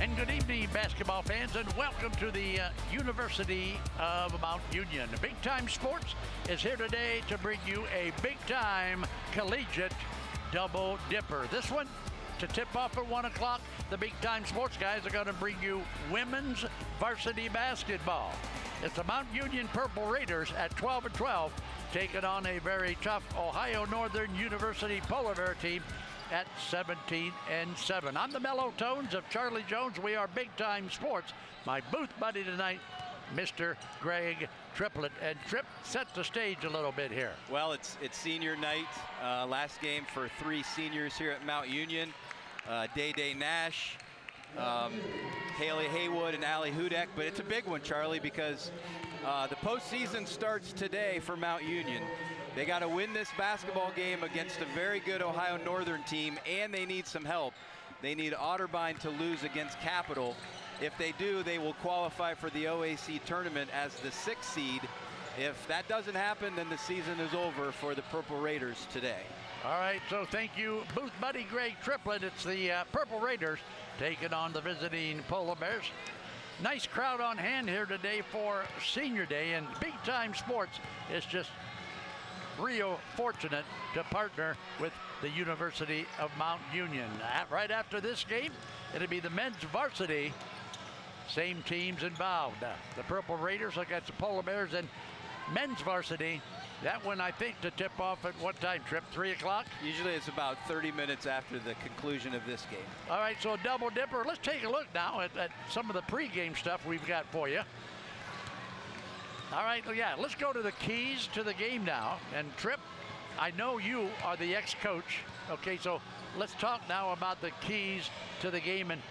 And good evening, basketball fans, and welcome to the University of Mount Union. Big Time Sports is here today to bring you a big-time collegiate double dipper. This one to tip off at 1 o'clock. The Big Time Sports guys are going to bring you women's varsity basketball. It's the Mount Union Purple Raiders at 12 and 12, taking on a very tough Ohio Northern University Polar Bear team at 17 and 7. On the mellow tones of Charlie Jones, we are Big Time Sports. My booth buddy tonight, Mr. Greg Triplett. And Trip, set the stage a little bit here. Well, it's senior night. Last game for 3 seniors here at Mount Union. Day Nash, Haley Haywood, and Allie Hudek. But it's a big one, Charlie, because the postseason starts today for Mount Union. They got to win this basketball game against a very good Ohio Northern team, and they need some help. They need Otterbein to lose against Capital. If they do, they will qualify for the OAC tournament as the 6th seed. If that doesn't happen, then the season is over for the Purple Raiders today. All right, so thank you, booth buddy Greg Triplett. It's the Purple Raiders taking on the visiting Polar Bears. Nice crowd on hand here today for Senior Day, and Big Time Sports is just real fortunate to partner with the University of Mount Union. Right after this game, it'll be the men's varsity. Same teams involved. The Purple Raiders against the Polar Bears, and men's varsity. That one, I think, to tip off at what time, Trip? 3 o'clock? Usually it's about 30 minutes after the conclusion of this game. All right, so a double dipper. Let's take a look now at some of the pregame stuff we've got for you. All right, yeah, let's go to the keys to the game now. And Trip, I know you are the ex-coach. Okay, so let's talk now about the keys to the game. And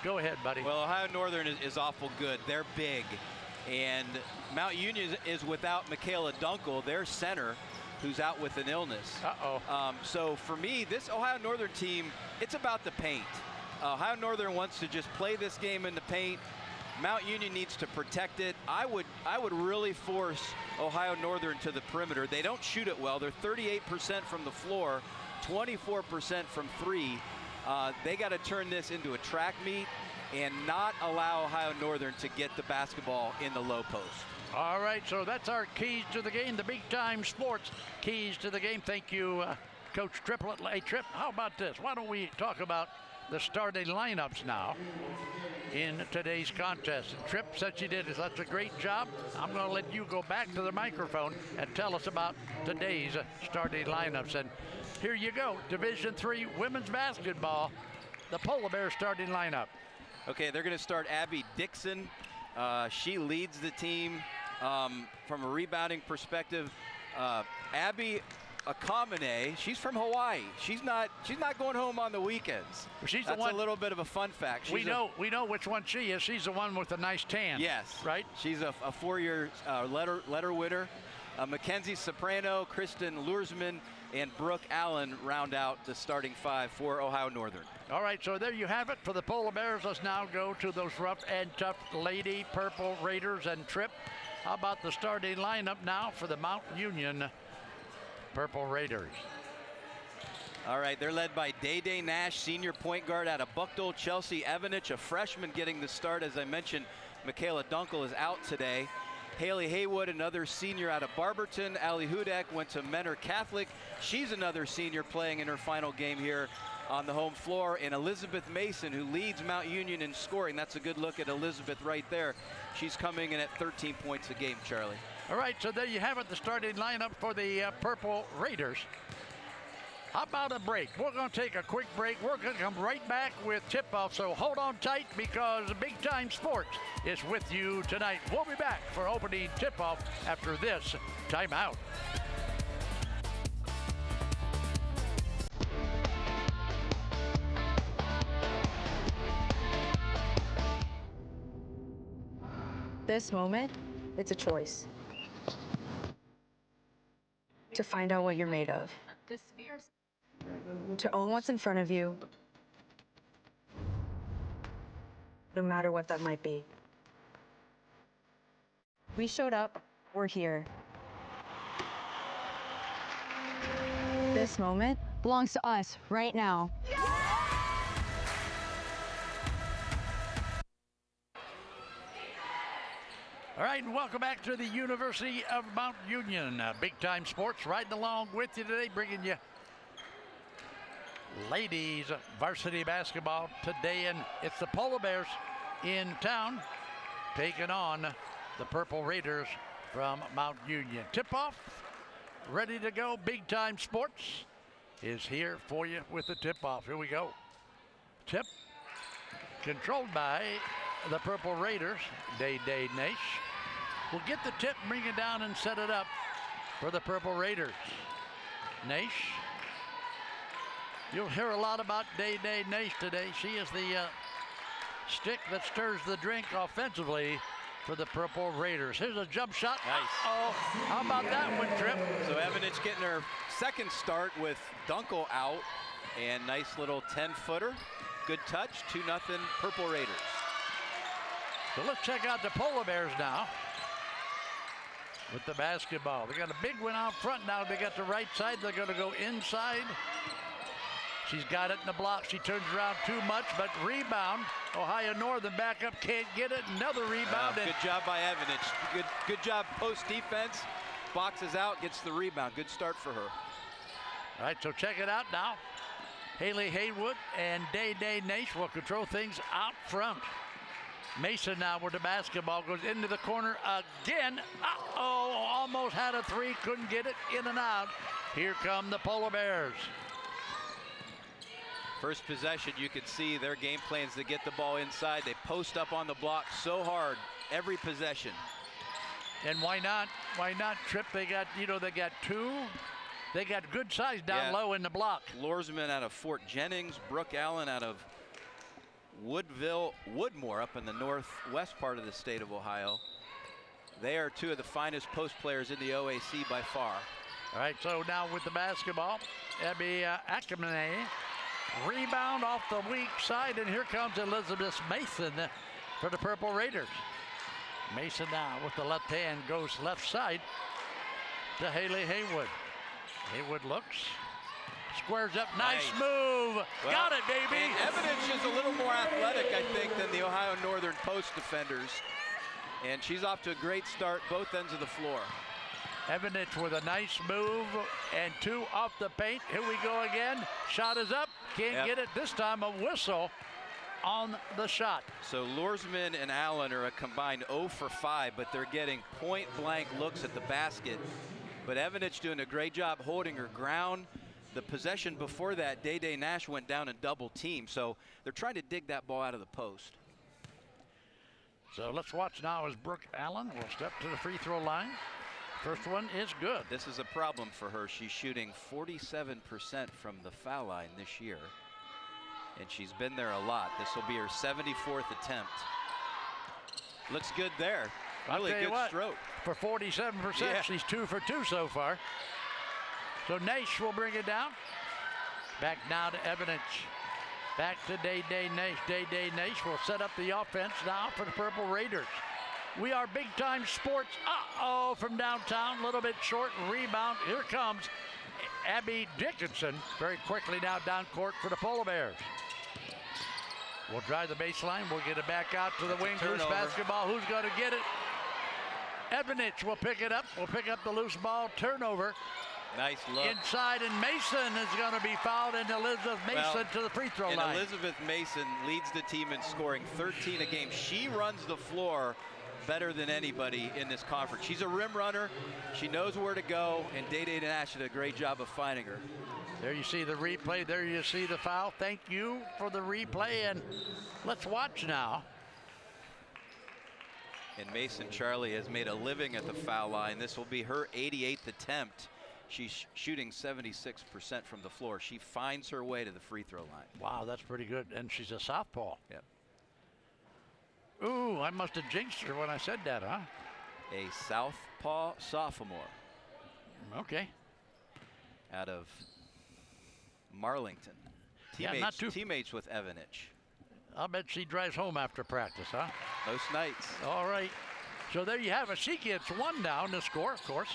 go ahead, buddy. Well, Ohio Northern is awful good. They're big. And Mount Union is without Michaela Dunkel, their center, who's out with an illness. So for me, this Ohio Northern team, it's about the paint. Ohio Northern wants to just play this game in the paint. Mount Union needs to protect it. I would really force Ohio Northern to the perimeter. They don't shoot it well. They're 38% from the floor, 24% from 3. They got to turn this into a track meet and not allow Ohio Northern to get the basketball in the low post. All right, so that's our keys to the game, the Big Time Sports keys to the game. Thank you, Coach Triplett. Hey, Trip, how about this? Why don't we talk about the starting lineups now in today's contest? And Trip, since you did such a great job, I'm going to let you go back to the microphone and tell us about today's starting lineups. And here you go, Division III women's basketball, the Polar Bears starting lineup. Okay, they're going to start Abby Dixon. She leads the team from a rebounding perspective. Abby Akamine, she's from Hawaii. She's not going home on the weekends. She's That's the one, a little bit of a fun fact. We know which one she is. She's the one with the nice tan. Yes. Right? She's a 4-year letter winner. Mackenzie Soprano, Kristen Luersman, and Brooke Allen round out the starting 5 for Ohio Northern. All right, so there you have it for the Polar Bears. Let's now go to those rough and tough Lady Purple Raiders. And Trip, how about the starting lineup now for the Mount Union Purple Raiders? All right, they're led by Day Nash, senior point guard out of Bucknell. Chelsea Evanich, a freshman, getting the start. As I mentioned, Michaela Dunkel is out today. Haley Haywood, another senior out of Barberton. Allie Hudek went to Mentor Catholic. She's another senior playing in her final game here on the home floor. And Elizabeth Mason, who leads Mount Union in scoring. That's a good look at Elizabeth right there. She's coming in at 13 points a game, Charlie. All right, so there you have it, the starting lineup for the Purple Raiders. How about a break? We're going to take a quick break. We're going to come right back with tip-off, so hold on tight because Big Time Sports is with you tonight. We'll be back for opening tip-off after this timeout. This moment, it's a choice. To find out what you're made of. To own what's in front of you, no matter what that might be. We showed up, we're here. This moment belongs to us right now. All right, and welcome back to the University of Mount Union. Big Time Sports riding along with you today, bringing you ladies varsity basketball today. And it's the Polar Bears in town taking on the Purple Raiders from Mount Union. Tip-off, ready to go. Big Time Sports is here for you with the tip-off. Here we go. Tip, controlled by the Purple Raiders. Day Nash will get the tip, bring it down, and set it up for the Purple Raiders. Nash. You'll hear a lot about Day Nash today. She is the stick that stirs the drink offensively for the Purple Raiders. Here's a jump shot. Nice. Oh, how about that one, Trip? So Evanich getting her second start with Dunkel out, and nice little 10-footer. Good touch, 2-0 Purple Raiders. So let's check out the Polar Bears now with the basketball. They got a big one out front now. They got the right side. They're going to go inside. She's got it in the block. She turns around too much, but rebound. Ohio Northern back up, can't get it. Another rebound. Good job by Evanich. Good job post defense. Boxes out, gets the rebound. Good start for her. All right, so check it out now. Haley Haywood and Day Nash will control things out front. Mason now with the basketball goes into the corner again. Uh-oh, almost had a three, couldn't get it, in and out. Here come the Polar Bears. First possession, you could see their game plans to get the ball inside. They post up on the block so hard every possession. And why not? Why not, Trip? They got, they got two. They got good size down low in the block. Lorsman out of Fort Jennings, Brooke Allen out of Woodmore up in the northwest part of the state of Ohio. They are two of the finest post players in the OAC by far. All right, so now with the basketball, Abby Akamene. Rebound off the weak side, and here comes Elizabeth Mason for the Purple Raiders. Mason now with the left hand goes left side to Haley Haywood. Haywood looks, squares up, nice move. Well, got it, baby. Evanich is a little more athletic, I think, than the Ohio Northern post defenders. And she's off to a great start, both ends of the floor. Evanich with a nice move and two off the paint. Here we go again. Shot is up. Can't get it. This time a whistle on the shot. So Lorsman and Allen are a combined 0 for 5, but they're getting point-blank looks at the basket. But Evanich doing a great job holding her ground. The possession before that, Day Nash went down and double team. So they're trying to dig that ball out of the post. So let's watch now as Brooke Allen will step to the free throw line. First one is good. This is a problem for her. She's shooting 47% from the foul line this year, and she's been there a lot. This will be her 74th attempt. Looks good there. Really good stroke. For 47%, she's 2 for 2 so far. So Nash will bring it down. Back now to Evanich. Back to Day Nash. Day Nash will set up the offense now for the Purple Raiders. We are Big Time Sports. Uh-oh, from downtown, a little bit short. Rebound. Here comes Abby Dickinson very quickly now down court for the Polar Bears. We'll drive the baseline. We'll get it back out to the wing. Loose basketball. Who's going to get it? Evanich will pick it up. Will pick up the loose ball. Turnover. Nice look. Inside, and Mason is going to be fouled, and Elizabeth Mason to the free throw line. Elizabeth Mason leads the team in scoring 13 a game. She runs the floor better than anybody in this conference. She's a rim runner. She knows where to go, and Day Nash did a great job of finding her. There you see the replay. There you see the foul. Thank you for the replay, and let's watch now. And Mason Charlie has made a living at the foul line. This will be her 88th attempt. She's shooting 76% from the floor. She finds her way to the free throw line. Wow, that's pretty good. And she's a southpaw. Yep. Ooh, I must have jinxed her when I said that, huh? A southpaw sophomore. Okay. Out of Marlington. Teammates with Evanich. I'll bet she drives home after practice, huh? Most nights. All right. So there you have it. She gets one down to score, of course.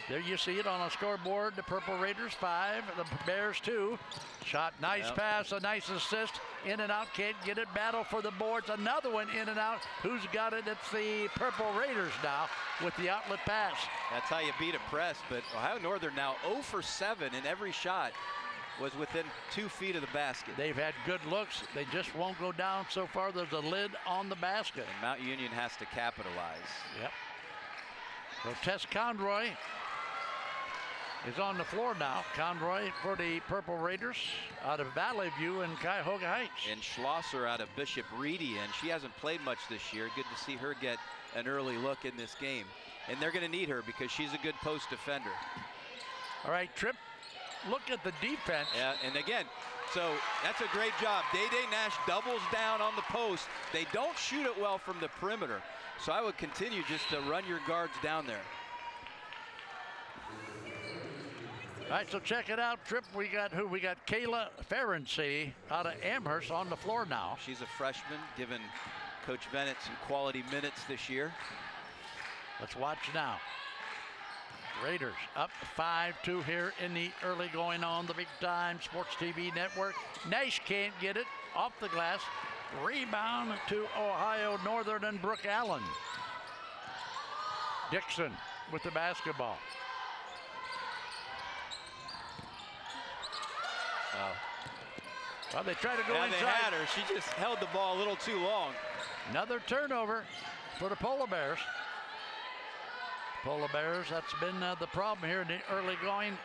There you see it on a scoreboard. The Purple Raiders 5, the Bears 2. Shot, nice pass, a nice assist. In and out, can't get it. Battle for the boards. Another one in and out. Who's got it? It's the Purple Raiders now with the outlet pass. That's how you beat a press, but Ohio Northern now 0 for 7 in every shot was within 2 feet of the basket. They've had good looks. They just won't go down so far. There's a lid on the basket. And Mount Union has to capitalize. Yep. So Tess Conroy is on the floor now. Conroy for the Purple Raiders out of Valley View and Cuyahoga Heights. And Schlosser out of Bishop Reedy, and she hasn't played much this year. Good to see her get an early look in this game. And they're going to need her because she's a good post defender. All right, Tripp, look at the defense. Yeah, and again, so that's a great job. Day-Day Nash doubles down on the post. They don't shoot it well from the perimeter. So I would continue just to run your guards down there. All right, so check it out, Tripp. We got who? We got Kayla Ferenczi out of Amherst on the floor now. She's a freshman, giving Coach Bennett some quality minutes this year. Let's watch now. Raiders up 5-2 here in the early going on the Big Time Sports TV network. Nash can't get it off the glass. Rebound to Ohio Northern and Brooke Allen. Dixon with the basketball. Well, they try to go inside. They had her. She just held the ball a little too long. Another turnover for the Polar Bears. Polar Bears, that's been the problem here in the early going.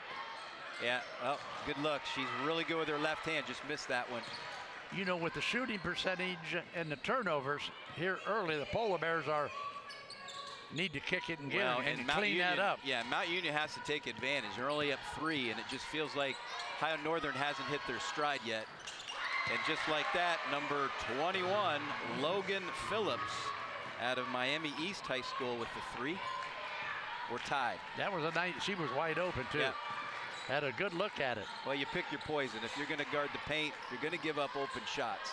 Yeah, well, good luck. She's really good with her left hand. Just missed that one. You know, with the shooting percentage and the turnovers here early, the Polar Bears need to kick it and get it and clean that up. Yeah, Mount Union has to take advantage. They're only up 3, and it just feels like Ohio Northern hasn't hit their stride yet. And just like that, number 21, Logan Phillips out of Miami East High School with the 3. We're tied. That was a night. She was wide open, too. Yeah. Had a good look at it. Well, you pick your poison. If you're going to guard the paint, you're going to give up open shots.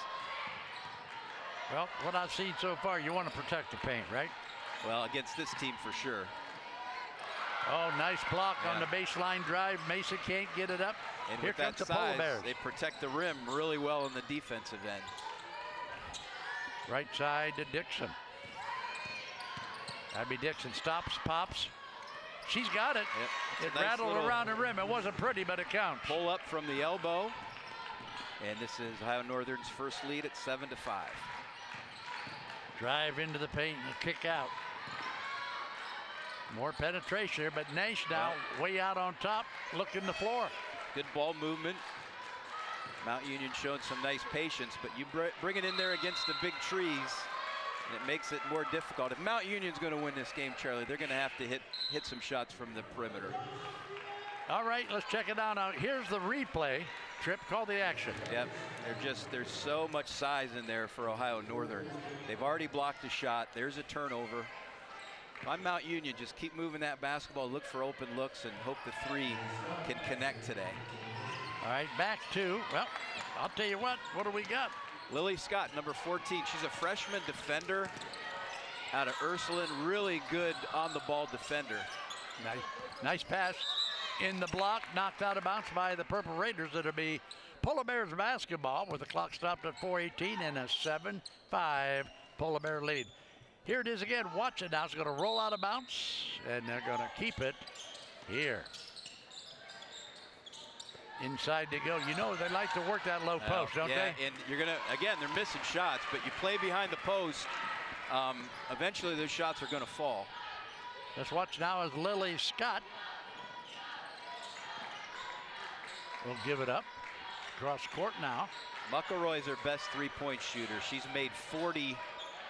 Well, what I've seen so far, you want to protect the paint, right? Well, against this team for sure. Oh, nice block on the baseline drive. Mason can't get it up. And here comes the Polar Bears. They protect the rim really well on the defensive end. Right side to Dixon. Abby Dixon stops, pops. She's got it. Yep. It rattled around the rim. It wasn't pretty, but it counts. Pull up from the elbow. And this is Ohio Northern's first lead at 7-5. Drive into the paint and kick out. More penetration here, but Nash now way out on top, looking the floor. Good ball movement. Mount Union showing some nice patience, but you bring it in there against the big trees, and it makes it more difficult. If Mount Union's going to win this game, Charlie, they're going to have to hit some shots from the perimeter. All right, let's check it out. Now, here's the replay. Tripp, call the action. Yep, there's so much size in there for Ohio Northern. They've already blocked a shot. There's a turnover. On Mount Union, just keep moving that basketball, look for open looks, and hope the 3 can connect today. All right, back to, well, I'll tell you what do we got? Lily Scott, number 14. She's a freshman defender out of Ursuline. Really good on-the-ball defender. Nice pass in the block, knocked out of bounds by the Purple Raiders. It'll be Polar Bears basketball with the clock stopped at 4:18 and a 7-5 Polar Bear lead. Here it is again. Watch it now. It's going to roll out of bounds, and they're going to keep it here. Inside they go. You know they like to work that low post, don't they? And you're going to, again, they're missing shots, but you play behind the post, eventually those shots are going to fall. Let's watch now as Lily Scott will give it up. Cross court now. McElroy's her best three-point shooter. She's made 40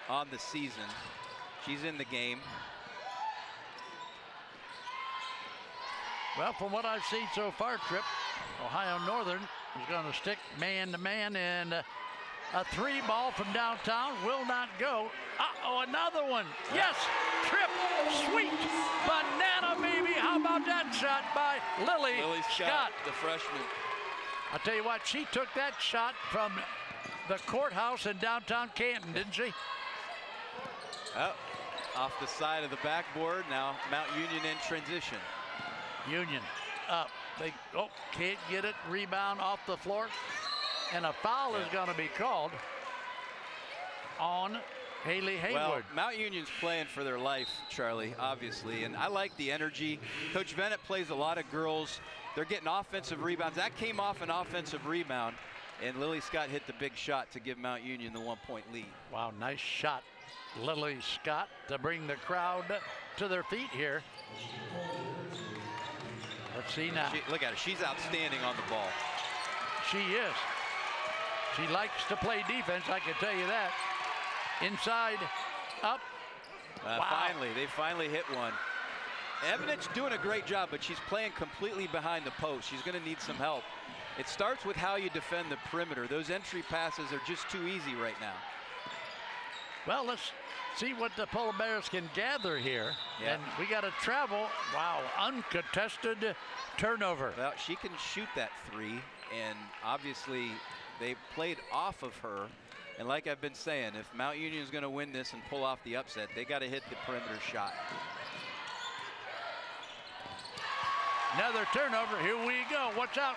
on the season. She's in the game. Well, from what I've seen so far, Tripp, Ohio Northern is going to stick man-to-man, and a 3-ball from downtown will not go. Uh-oh, another one. Yes, Tripp, sweet banana, baby. How about that shot by Lily Scott, the freshman. I'll tell you what, she took that shot from the courthouse in downtown Canton, didn't she? Oh, off the side of the backboard. Now Mount Union in transition. Union up. They can't get it. Rebound off the floor. And a foul is going to be called on Haley Haywood. Well, Mount Union's playing for their life, Charlie, obviously. And I like the energy. Coach Bennett plays a lot of girls. They're getting offensive rebounds. That came off an offensive rebound. And Lily Scott hit the big shot to give Mount Union the 1-point lead. Wow, nice shot, Lily Scott, to bring the crowd to their feet here. Let's see now. Look at her. She's outstanding on the ball. She is. She likes to play defense, I can tell you that. Inside, up. Wow. They finally hit one. Evanich doing a great job, but she's playing completely behind the post. She's going to need some help. It starts with how you defend the perimeter. Those entry passes are just too easy right now. Well, let's see what the Polar Bears can gather here. Yeah. And we got to travel. Wow, uncontested turnover. Well, she can shoot that three, and obviously they played off of her. And like I've been saying, if Mount Union is going to win this and pull off the upset, they got to hit the perimeter shot. Another turnover. Here we go. Watch out.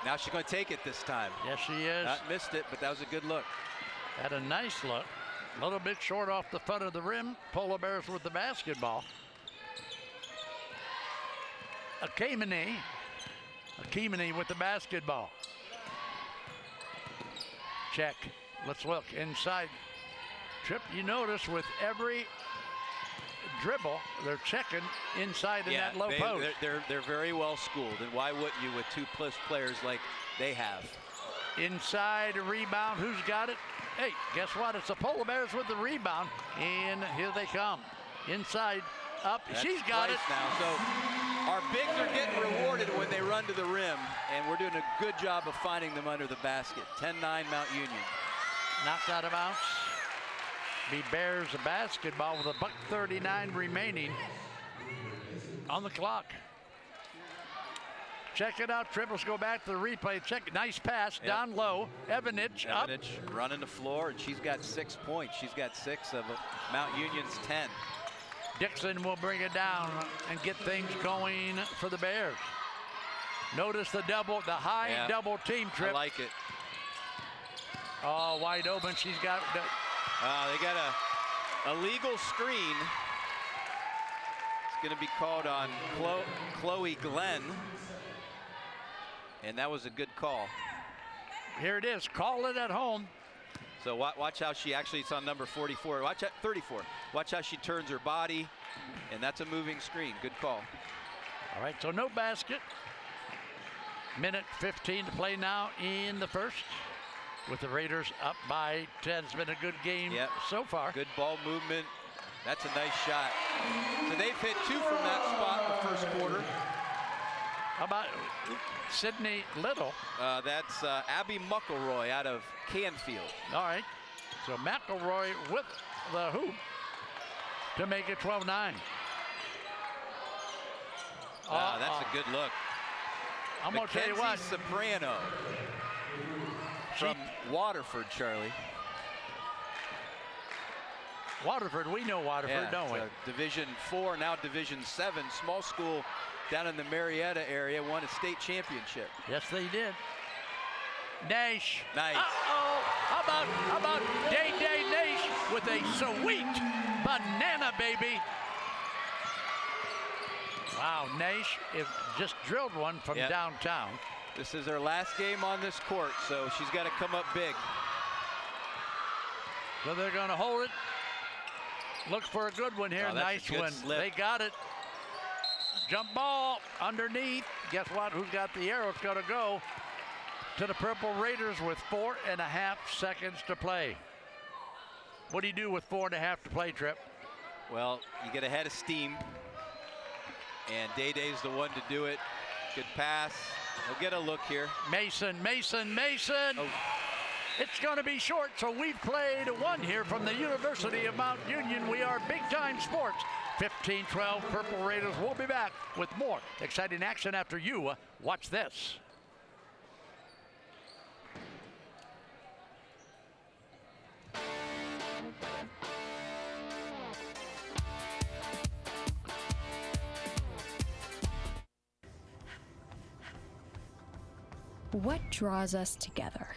Now she's going to take it this time. Yes, she is. Not missed it, but that was a good look. Had a nice look. A little bit short off the front of the rim. Polar Bears with the basketball. Akemini with the basketball. Check. Let's look inside. Trip, you notice with every dribble, they're checking inside in that low post. They're very well schooled, and why wouldn't you with two plus players like they have? Inside rebound, who's got it? Hey, guess what? It's the Polar Bears with the rebound, and here they come. Inside, up, she's got it. Now, so our bigs are getting rewarded when they run to the rim, and we're doing a good job of finding them under the basket. 10-9 Mount Union. Knocked out of bounds. Be Bears basketball with $1:39 remaining on the clock. Check it out, Triples. Go back to the replay. Check it. Nice pass down low. Evanich up. Running the floor, and she's got 6 points. She's got 6 of Mount Union's 10. Dixon will bring it down and get things going for the Bears. Notice the high double team Trip. I like it. Oh, wide open. She's got. They got a illegal screen. It's going to be called on Chloe Glenn. And that was a good call. Here it is. Call it at home. So watch how she it's on number 44. Watch out, 34. Watch how she turns her body. And that's a moving screen. Good call. All right, so no basket. Minute 15 to play now in the first. With the Raiders up by 10. It's been a good game so far. Good ball movement. That's a nice shot. So they've hit 2 from that spot in the first quarter. How about Sydney Little? That's Abby McElroy out of Canfield. All right. So McElroy with the hoop to make it 12-9. That's a good look. I'm going to tell you what. Soprano from Waterford, Charlie. Waterford, we know Waterford, don't we? Division 4, now Division 7, small school down in the Marietta area, won a state championship. Yes, they did. Nash. Nice. Uh-oh. How about Day Nash with a sweet banana, baby. Wow, Nash just drilled one from downtown. This is her last game on this court, so she's got to come up big. So they're going to hold it. Look for a good one here. Nice one. Slip. They got it. Jump ball underneath. Guess what? Who's got the arrow? It's going to go to the Purple Raiders with 4.5 seconds to play. What do you do with 4.5 to play, Trip? Well, you get ahead of steam. And Day-Day's the one to do it. Good pass. We'll get a look here. Mason. Oh. It's going to be short, so we've played one here from the University of Mount Union. We are Big Time Sports. 15-12 Purple Raiders. We'll be back with more exciting action after you watch this. What draws us together?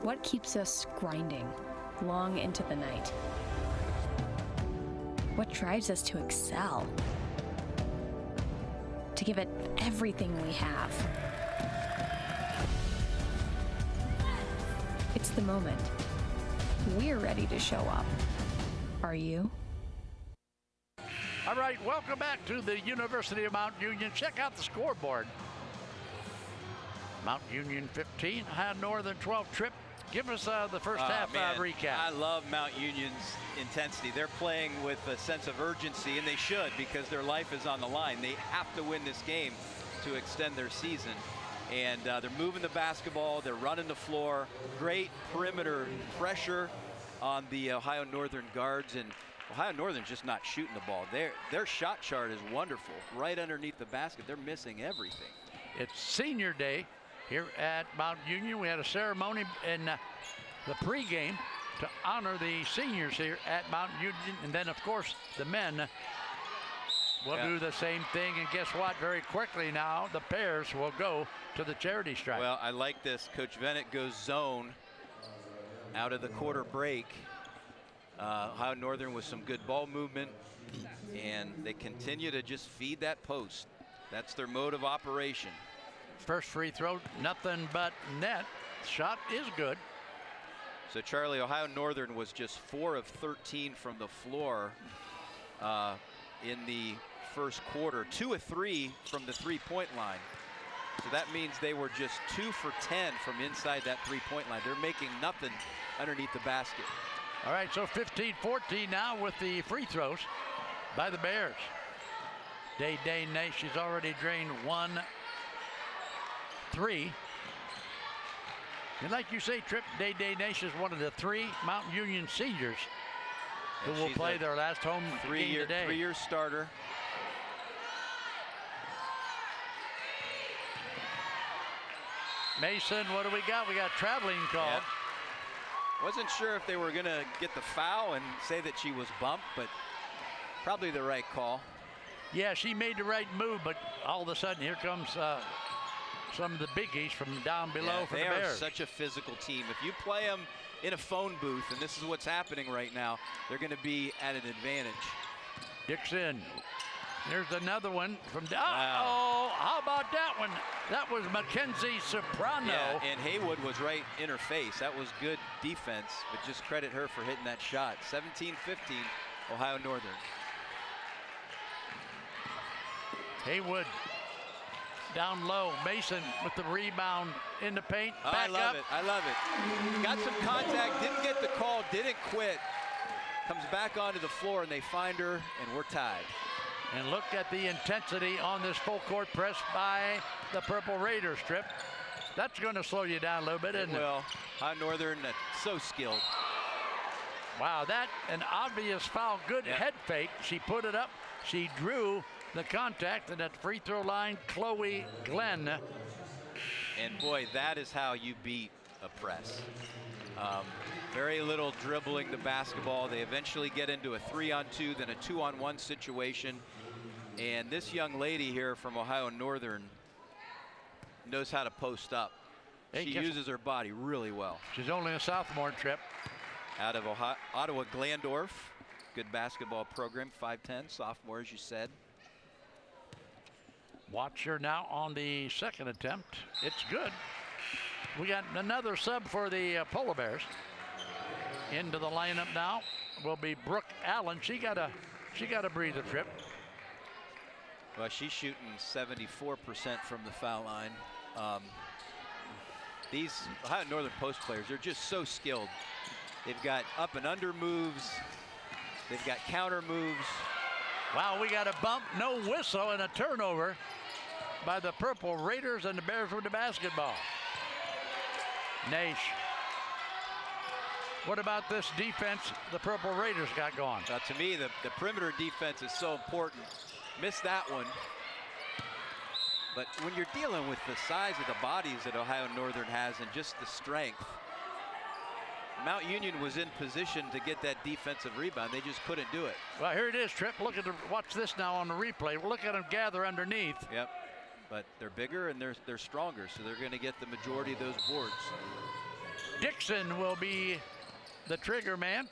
What keeps us grinding long into the night? What drives us to excel? To give it everything we have. It's the moment. We're ready to show up. Are you? All right, welcome back to the University of Mount Union. Check out the scoreboard. Mount Union 15, Ohio Northern 12. Trip, give us the first half recap. I love Mount Union's intensity. They're playing with a sense of urgency, and they should, because their life is on the line. They have to win this game to extend their season. And they're moving the basketball, they're running the floor. Great perimeter pressure on the Ohio Northern guards, and Ohio Northern's just not shooting the ball. Their shot chart is wonderful. Right underneath the basket, they're missing everything. It's senior day here at Mount Union. We had a ceremony in the pregame to honor the seniors here at Mount Union. And then, of course, the men will do the same thing. And guess what? Very quickly now, the pairs will go to the charity stripe. Well, I like this. Coach Vennett goes zone out of the quarter break. Ohio Northern with some good ball movement, and they continue to just feed that post. That's their mode of operation. First free throw, nothing but net. Shot is good. So Charlie, Ohio Northern was just 4 of 13 from the floor in the first quarter, 2 of 3 from the three-point line. So that means they were just 2 for 10 from inside that three-point line. They're making nothing underneath the basket. All right, so 15-14 now with the free throws by the Bears. Day Nash, she's already drained 1 3. And like you say, Trip, Day Nash is one of the 3 Mount Union seniors who will play their last home game today. 3-year starter. Mason, what do we got? We got traveling call. Yep. Wasn't sure if they were going to get the foul and say that she was bumped, but probably the right call. Yeah, she made the right move, but all of a sudden here comes some of the biggies from down below for the Bears. They are such a physical team. If you play them in a phone booth, and this is what's happening right now, they're going to be at an advantage. Dixon. There's another one from down. Wow. Oh, how about that one? That was Mackenzie Soprano. Yeah, and Haywood was right in her face. That was good defense, but just credit her for hitting that shot. 17-15, Ohio Northern. Haywood down low. Mason with the rebound in the paint. Oh, back I love up. it. I love it. Got some contact, didn't get the call, didn't quit. Comes back onto the floor, and they find her, and we're tied. And look at the intensity on this full court press by the Purple Raiders, Trip. That's going to slow you down a little bit, isn't it? Well, Ohio Northern, so skilled. Wow, that an obvious foul. Good head fake. She put it up. She drew the contact, and at the free throw line, Chloe Glenn. And boy, that is how you beat a press. Very little dribbling the basketball. They eventually get into a 3-on-2, then a 2-on-1 situation. And this young lady here from Ohio Northern knows how to post up. She uses her body really well. She's only a sophomore, Trip. Out of Ottawa Glandorf. Good basketball program, 5'10", sophomore, as you said. Watch her now on the second attempt. It's good. We got another sub for the Polar Bears. Into the lineup now will be Brooke Allen. She got a breather, Trip. Well, she's shooting 74% from the foul line. These Ohio Northern post players, they're just so skilled. They've got up and under moves. They've got counter moves. Wow, we got a bump, no whistle, and a turnover by the Purple Raiders, and the Bears with the basketball. Nash. What about this defense the Purple Raiders got going? To me, the perimeter defense is so important. Missed that one. But when you're dealing with the size of the bodies that Ohio Northern has and just the strength, Mount Union was in position to get that defensive rebound. They just couldn't do it. Well, here it is, Tripp. Watch this now on the replay. Look at them gather underneath. Yep. But they're bigger and they're stronger, so they're going to get the majority of those boards. Dixon will be the trigger man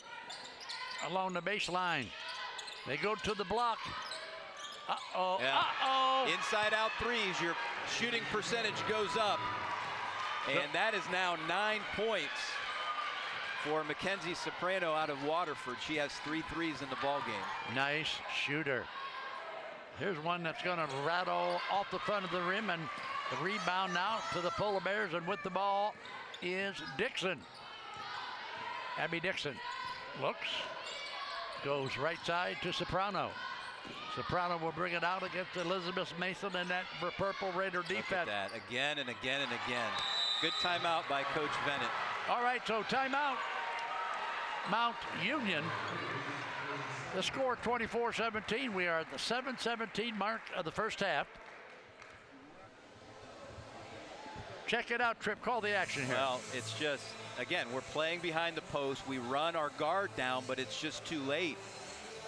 along the baseline. They go to the block. Uh-oh, yeah. uh-oh. Inside out threes, your shooting percentage goes up. And that is now 9 points for Mackenzie Soprano out of Waterford. She has 3 threes in the ball game. Nice shooter. Here's one that's going to rattle off the front of the rim, and the rebound now to the Polar Bears, and with the ball is Dixon. Abby Dixon looks, goes right side to Soprano. Soprano will bring it out against Elizabeth Mason and that Purple Raider defense. Look at that, again and again and again. Good timeout by Coach Bennett. All right, so timeout. Mount Union. The score 24-17. We are at the 7:17 mark of the first half. Check it out, Tripp. Call the action here. Well, it's just, again, we're playing behind the post. We run our guard down, but it's just too late.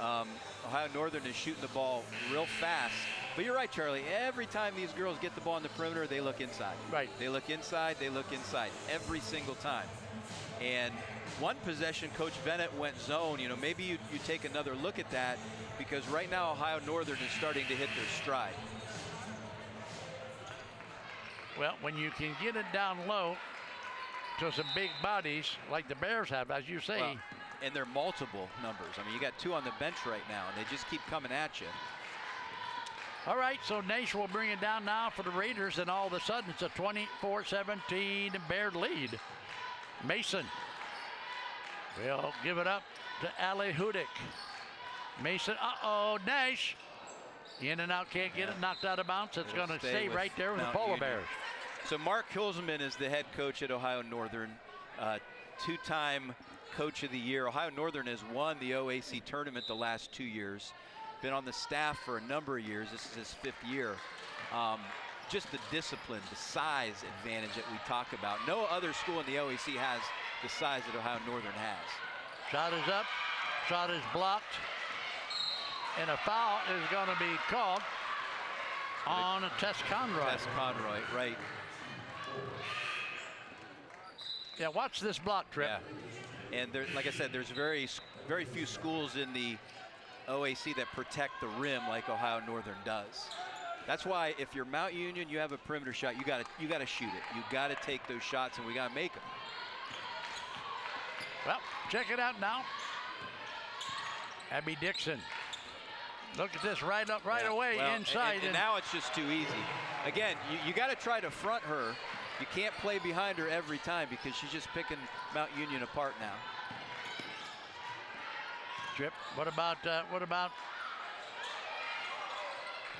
Ohio Northern is shooting the ball real fast. But you're right, Charlie. Every time these girls get the ball on the perimeter, they look inside. Right. They look inside. They look inside every single time. And one possession, Coach Bennett went zone. You know, maybe you take another look at that, because right now Ohio Northern is starting to hit their stride. Well, when you can get it down low to some big bodies like the Bears have, as you say. Well, and they're multiple numbers. I mean, you got 2 on the bench right now, and they just keep coming at you. All right, so Nash will bring it down now for the Raiders, and all of a sudden it's a 24-17 Bear lead. Mason will give it up to Ali Hudick. Mason, Nash. In and out, can't get it knocked out of bounds. It's going to stay right there with the Polar Bears. So Mark Hilsman is the head coach at Ohio Northern, 2-time Coach of the Year. Ohio Northern has won the OAC tournament the last 2 years. Been on the staff for a number of years. This is his 5th year. Just the discipline, the size advantage that we talk about. No other school in the OAC has the size that Ohio Northern has. Shot is up, shot is blocked, and a foul is going to be called on Tess Conroy. Tess Conroy, right. Yeah, watch this block, Tripp. Yeah. And there, like I said, there's very few schools in the OAC that protect the rim like Ohio Northern does. That's why if you're Mount Union, you have a perimeter shot, you gotta shoot it. You gotta take those shots, and we gotta make them. Well, check it out now. Abby Dixon. Look at this right away inside. And now it's just too easy. Again, you got to try to front her. You can't play behind her every time, because she's just picking Mount Union apart now. Tripp, what about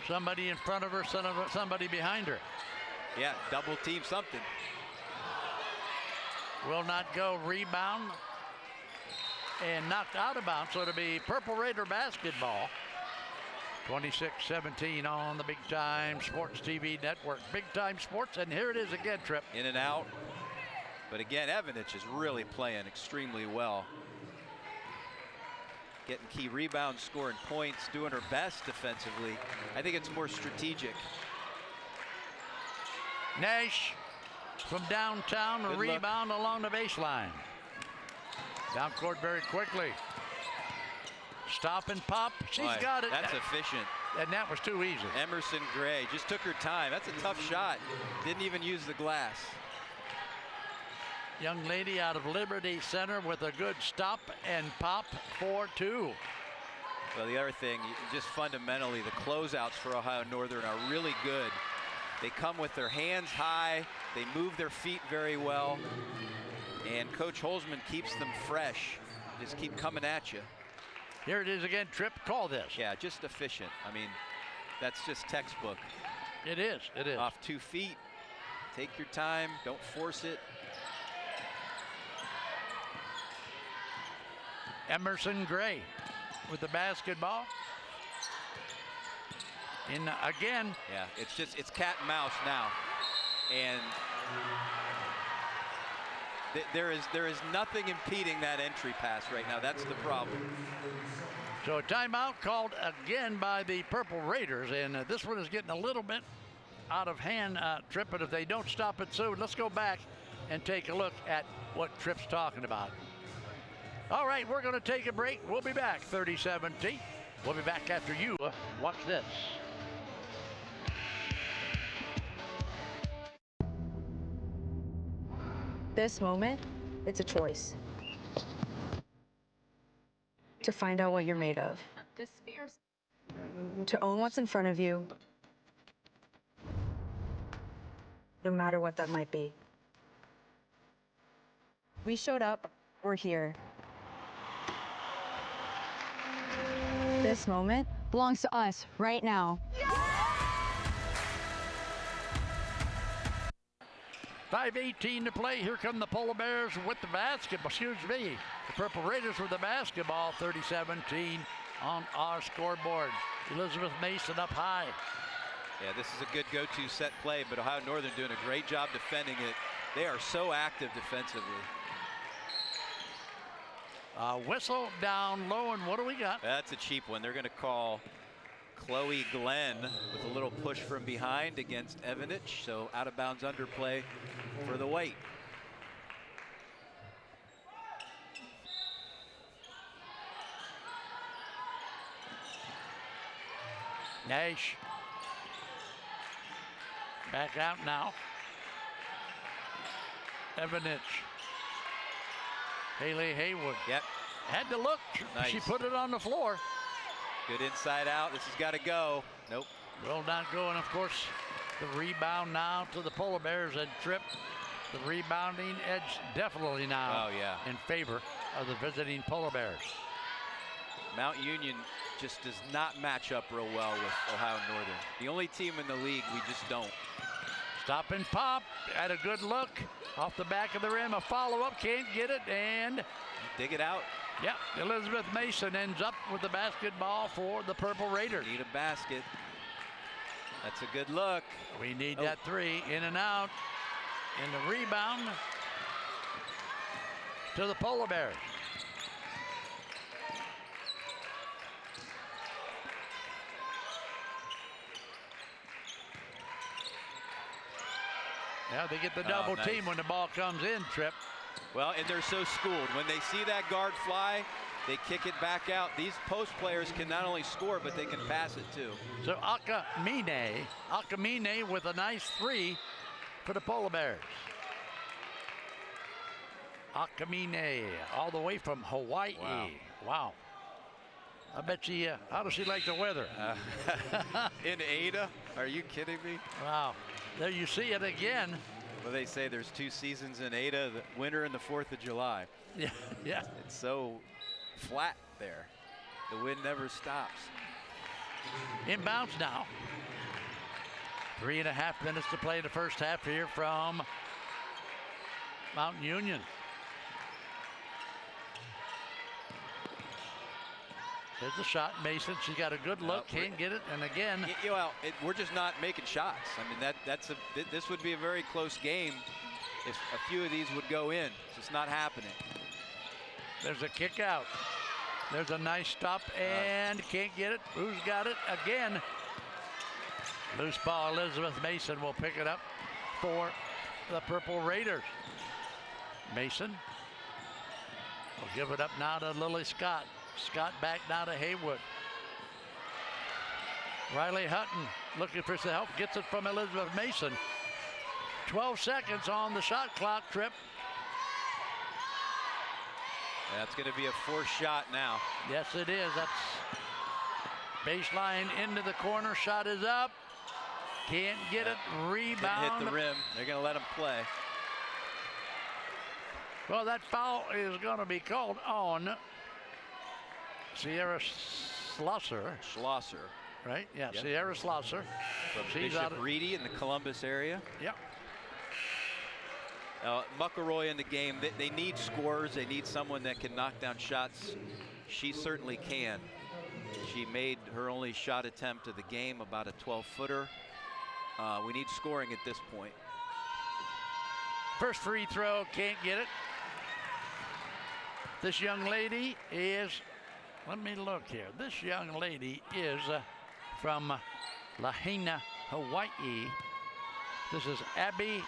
somebody in front of her, somebody behind her? Yeah, double team something. Will not go. Rebound and knocked out of bounds, so it'll be Purple Raider basketball. 26-17 on the Big Time Sports TV network. Big Time Sports, and here it is again, Tripp. In and out. But again, Evanich is really playing extremely well. Getting key rebounds, scoring points, doing her best defensively. I think it's more strategic. Nash from downtown, a rebound along the baseline. Down court very quickly. Stop and pop. She's got it. That's efficient. And that was too easy. Emerson Gray just took her time. That's a tough shot. Didn't even use the glass. Young lady out of Liberty Center with a good stop and pop for 2. Well, the other thing, just fundamentally, the closeouts for Ohio Northern are really good. They come with their hands high. They move their feet very well. And Coach Holzman keeps them fresh. Just keep coming at you. Here it is again, Tripp. Call this. Yeah, just efficient. I mean, that's just textbook. It is. It is. Off 2 feet. Take your time. Don't force it. Emerson Gray with the basketball. In again. Yeah, it's cat and mouse now. And There is nothing impeding that entry pass right now. That's the problem. So a timeout called again by the Purple Raiders, and this one is getting a little bit out of hand, Tripp, but if they don't stop it soon, let's go back and take a look at what Tripp's talking about. All right, we're going to take a break. We'll be back, 30-17. We'll be back after you. Watch this. This moment, it's a choice. To find out what you're made of. To own what's in front of you, no matter what that might be. We showed up, we're here. This moment belongs to us right now. 5:18 to play. Here come the Polar Bears with the basketball. Excuse me. The Purple Raiders with the basketball. 30-17 on our scoreboard. Elizabeth Mason up high. Yeah, this is a good go-to set play, but Ohio Northern doing a great job defending it. They are so active defensively. Whistle down low, and what do we got? That's a cheap one. They're going to call Chloe Glenn with a little push from behind against Evanich. So out of bounds underplay for the White. Nash. Back out now. Evanich. Haley Haywood. Yep. Had to look. Nice. She put it on the floor. Good inside out. This has got to go. Nope. Will not go. And of course, the rebound now to the Polar Bears and Tripp. The rebounding edge definitely now in favor of the visiting Polar Bears. Mount Union just does not match up real well with Ohio Northern. The only team in the league we just don't. Stop and pop. Had a good look. Off the back of the rim. A follow-up. Can't get it. And dig it out. Yep. Elizabeth Mason ends up with the basketball for the Purple Raiders. Need a basket. That's a good look. We need that three. In and out. And the rebound to the Polar Bears. Yeah, they get the double team when the ball comes in, Tripp. Well, and they're so schooled. When they see that guard fly, they kick it back out. These post players can not only score, but they can pass it too. So Akamine with a nice three for the Polar Bears. Akamine all the way from Hawaii. Wow. I bet she, how does she like the weather? In Ada? Are you kidding me? Wow. There you see it again. Well, they say there's two seasons in Ada, the winter and the 4th of July. Yeah, yeah. It's so flat there. The wind never stops. Inbounds now. 3.5 minutes to play the first half here from Mount Union. There's the shot, Mason. She got a good look, can't get it, and again. Well, we're just not making shots. I mean, this would be a very close game if a few of these would go in. It's just not happening. There's a kick out. There's a nice stop, and can't get it. Who's got it again? Loose ball. Elizabeth Mason will pick it up for the Purple Raiders. Mason will give it up now to Lily Scott. Scott back now to Haywood. Riley Hutton looking for some help, gets it from Elizabeth Mason. 12 seconds on the shot clock, Tripp. That's going to be a forced shot now. Yes, it is. That's baseline into the corner. Shot is up. Can't get it. Rebound. Didn't hit the rim. They're going to let him play. Well, that foul is going to be called on Sierra Schlosser. Right? Yeah, yep. Sierra Schlosser. From Bishop Reedy in the Columbus area. Yep. McElroy in the game, they need scorers. They need someone that can knock down shots. She certainly can. She made her only shot attempt of the game, about a 12-footer. We need scoring at this point. First free throw, can't get it. This young lady is, let me look here. This young lady is from Lahaina, Hawaii. This is Abby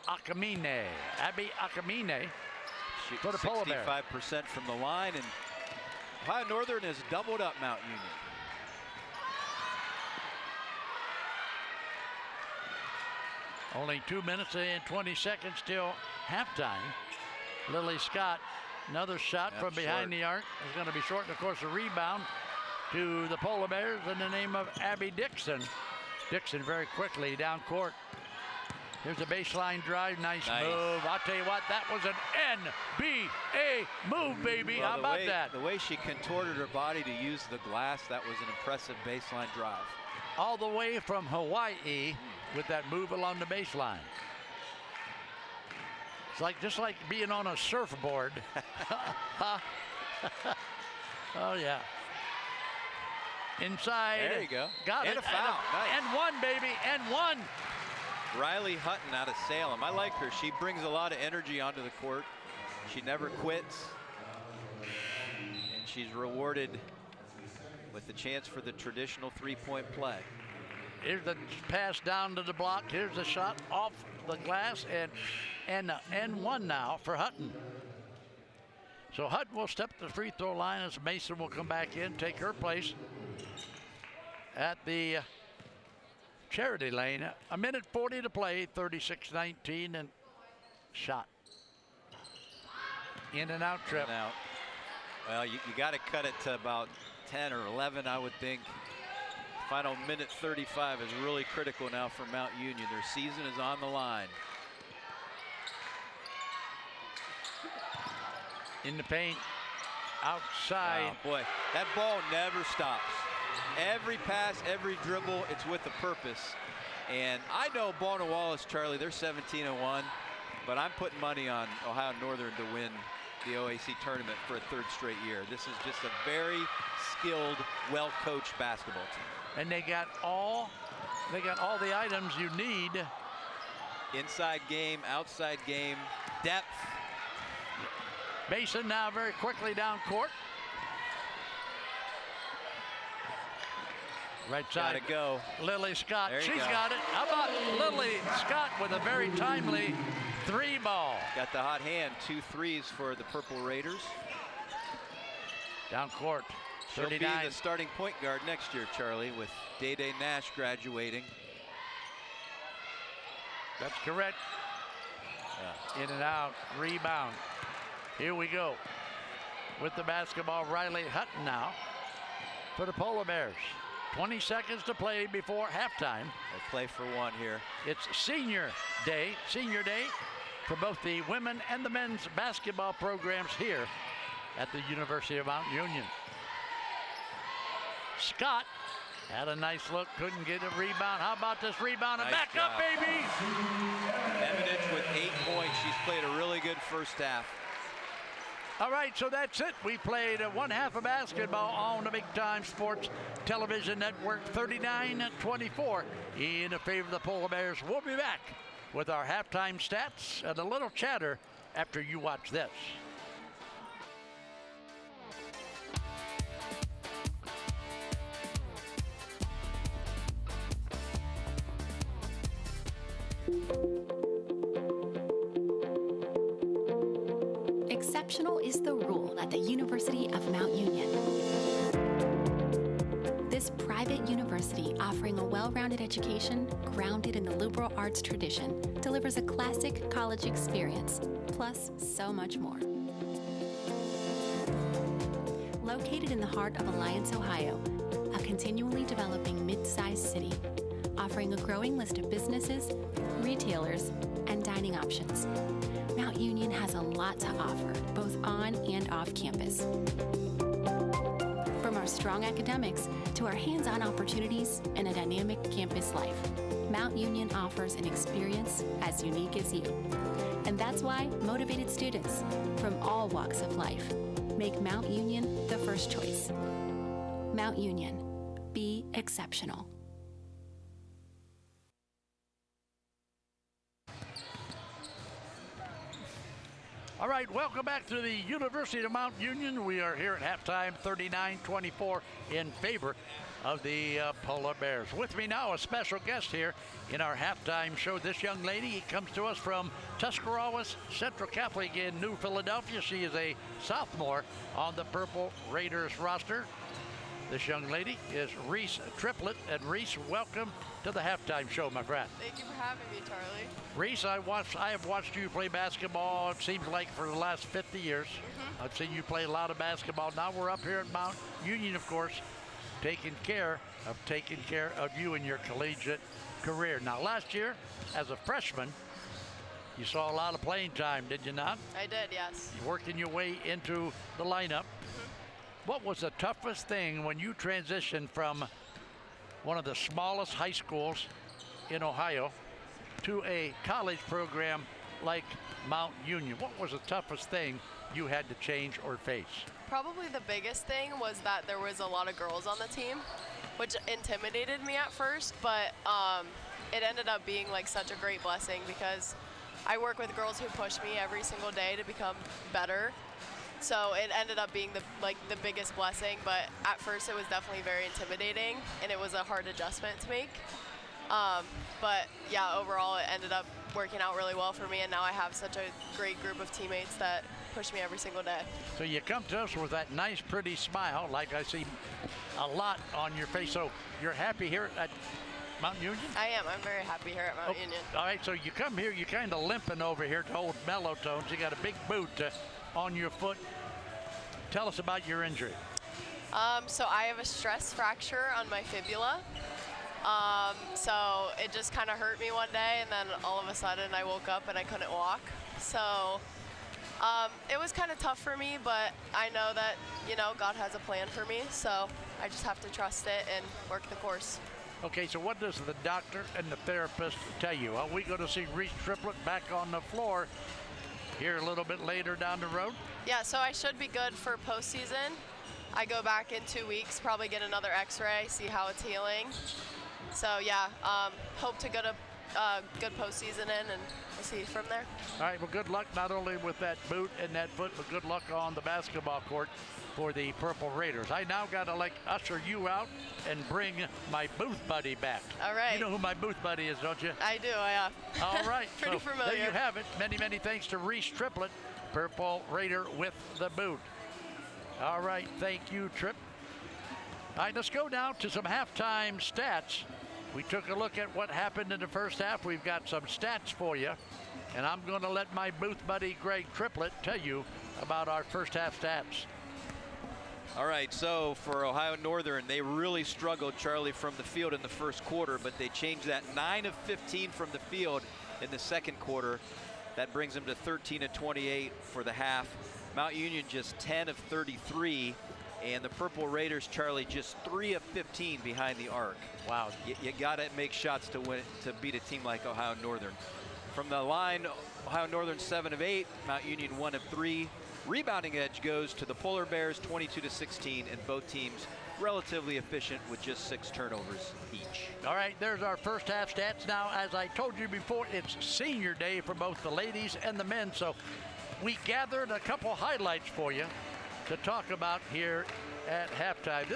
Akamine. Abby Akamine for the Polar Bears. 65% from the line, and Ohio Northern has doubled up Mount Union. Only 2 minutes and 20 seconds till halftime. Lily Scott, another shot from behind the arc, is going to be short. And of course, a rebound to the Polar Bears in the name of Abby Dixon. Dixon very quickly down court. Here's a baseline drive, nice move. I'll tell you what, that was an NBA move, baby. Well, how about that? The way she contorted her body to use the glass, that was an impressive baseline drive. All the way from Hawaii with that move along the baseline. It's like just like being on a surfboard. Oh yeah. Inside. There you go. Got and it. A foul. And one, baby, and one. Riley Hutton out of Salem. I like her. She brings a lot of energy onto the court. She never quits. And she's rewarded with the chance for the traditional three-point play. Here's the pass down to the block. Here's the shot off the glass, and one now for Hutton. So Hutton will step to the free throw line as Mason will come back in, take her place at the charity lane. A minute 40 to play, 36-19, and shot. In and out trip. In and out. Well, you got to cut it to about 10 or 11, I would think. Final minute 35 is really critical now for Mount Union. Their season is on the line. In the paint, outside. Wow, boy, that ball never stops. Every pass, every dribble, it's with a purpose. And I know Bona Wallace, Charlie, they're 17-1, but I'm putting money on Ohio Northern to win the OAC tournament for a third straight year. This is just a very skilled, well-coached basketball team. And they got all the items you need. Inside game, outside game, depth. Mason now very quickly down court. Right side. Gotta go. Lily Scott. There you She's go. got it. How about Lily Scott with a very timely three ball? Got the hot hand. 2 threes for the Purple Raiders. Down court. She'll 39. be the starting point guard next year, Charlie, with Day-Day Nash graduating. That's correct. Yeah. In and out. Rebound. Here we go. With the basketball, Riley Hutton now for the Polar Bears. 20 seconds to play before halftime. They play for one here. It's senior day for both the women and the men's basketball programs here at the University of Mount Union. Scott had a nice look, couldn't get a rebound. How about this rebound? And Nice back job. up, baby! Evidence with 8 points. She's played a really good first half. All right, so that's it. We played one half of basketball on the Big Time Sports Television Network, 39-24 in favor of the Polar Bears. We'll be back with our halftime stats and a little chatter after you watch this. Exceptional is the rule at the University of Mount Union. This private university, offering a well-rounded education grounded in the liberal arts tradition, delivers a classic college experience, plus so much more. Located in the heart of Alliance, Ohio, a continually developing mid-sized city, offering a growing list of businesses, retailers, and dining options. Mount Union has a lot to offer, both on and off campus. From our strong academics to our hands-on opportunities and a dynamic campus life, Mount Union offers an experience as unique as you. And that's why motivated students from all walks of life make Mount Union the first choice. Mount Union. Be exceptional. All right, welcome back to the University of Mount Union. We are here at halftime, 39-24 in favor of the Polar Bears. With me now, a special guest here in our halftime show. This young lady comes to us from Tuscarawas Central Catholic in New Philadelphia. She is a sophomore on the Purple Raiders roster. This young lady is Reese Triplett. And Reese, welcome to the halftime show, my friend. Thank you for having me, Charlie. Reese, I have watched you play basketball, it seems like, for the last 50 years. I've seen you play a lot of basketball. Now we're up here at Mount Union, of course, taking care of you in your collegiate career. Now, last year, as a freshman, you saw a lot of playing time, did you not? I did, yes. You're working your way into the lineup. What was the toughest thing when you transitioned from one of the smallest high schools in Ohio to a college program like Mount Union? What was the toughest thing you had to change or face? Probably the biggest thing was that there was a lot of girls on the team, which intimidated me at first, but it ended up being like such a great blessing because I work with girls who push me every single day to become better. So it ended up being the biggest blessing, but at first it was definitely very intimidating and it was a hard adjustment to make. But yeah, overall it ended up working out really well for me, and now I have such a great group of teammates that push me every single day. So you come to us with that nice, pretty smile, like I see a lot on your face. So you're happy here at Mount Union? I am. I'm very happy here at Mount Union. All right, so you come here, you're kind of limping over here to hold mellow tones. You got a big boot on your foot. Tell us about your injury. So I have a stress fracture on my fibula. So it just kind of hurt me one day, and then all of a sudden I woke up and I couldn't walk. So it was kind of tough for me, but I know that, God has a plan for me. So I just have to trust it and work the course. Okay, so what does the doctor and the therapist tell you? Are we going to see Reese Triplett back on the floor here a little bit later down the road? Yeah, so I should be good for postseason. I go back in 2 weeks, probably get another x-ray, see how it's healing. So yeah, hope to get a good postseason in, and we'll see from there. All right, well, good luck not only with that boot and that foot, but good luck on the basketball court for the Purple Raiders. I now got to usher you out and bring my booth buddy back. All right. You know who my booth buddy is, don't you? I do, yeah. All right. Pretty familiar. There you have it. Many, many thanks to Reese Triplett, Purple Raider with the boot. All right, thank you, Trip. All right, let's go now to some halftime stats. We took a look at what happened in the first half. We've got some stats for you, and I'm going to let my booth buddy, Greg Triplett, tell you about our first half stats. All right, so for Ohio Northern, they really struggled, Charlie, from the field in the first quarter, but they changed that 9 of 15 from the field in the second quarter. That brings them to 13 of 28 for the half. Mount Union just 10 of 33, and the Purple Raiders, Charlie, just 3 of 15 behind the arc. Wow. You got to make shots to win, to beat a team like Ohio Northern. From the line, Ohio Northern 7 of 8, Mount Union 1 of 3. Rebounding edge goes to the Polar Bears, 22-16, and both teams relatively efficient with just 6 turnovers each. All right, there's our first half stats. Now, as I told you before, it's senior day for both the ladies and the men, so we gathered a couple highlights for you to talk about here at halftime.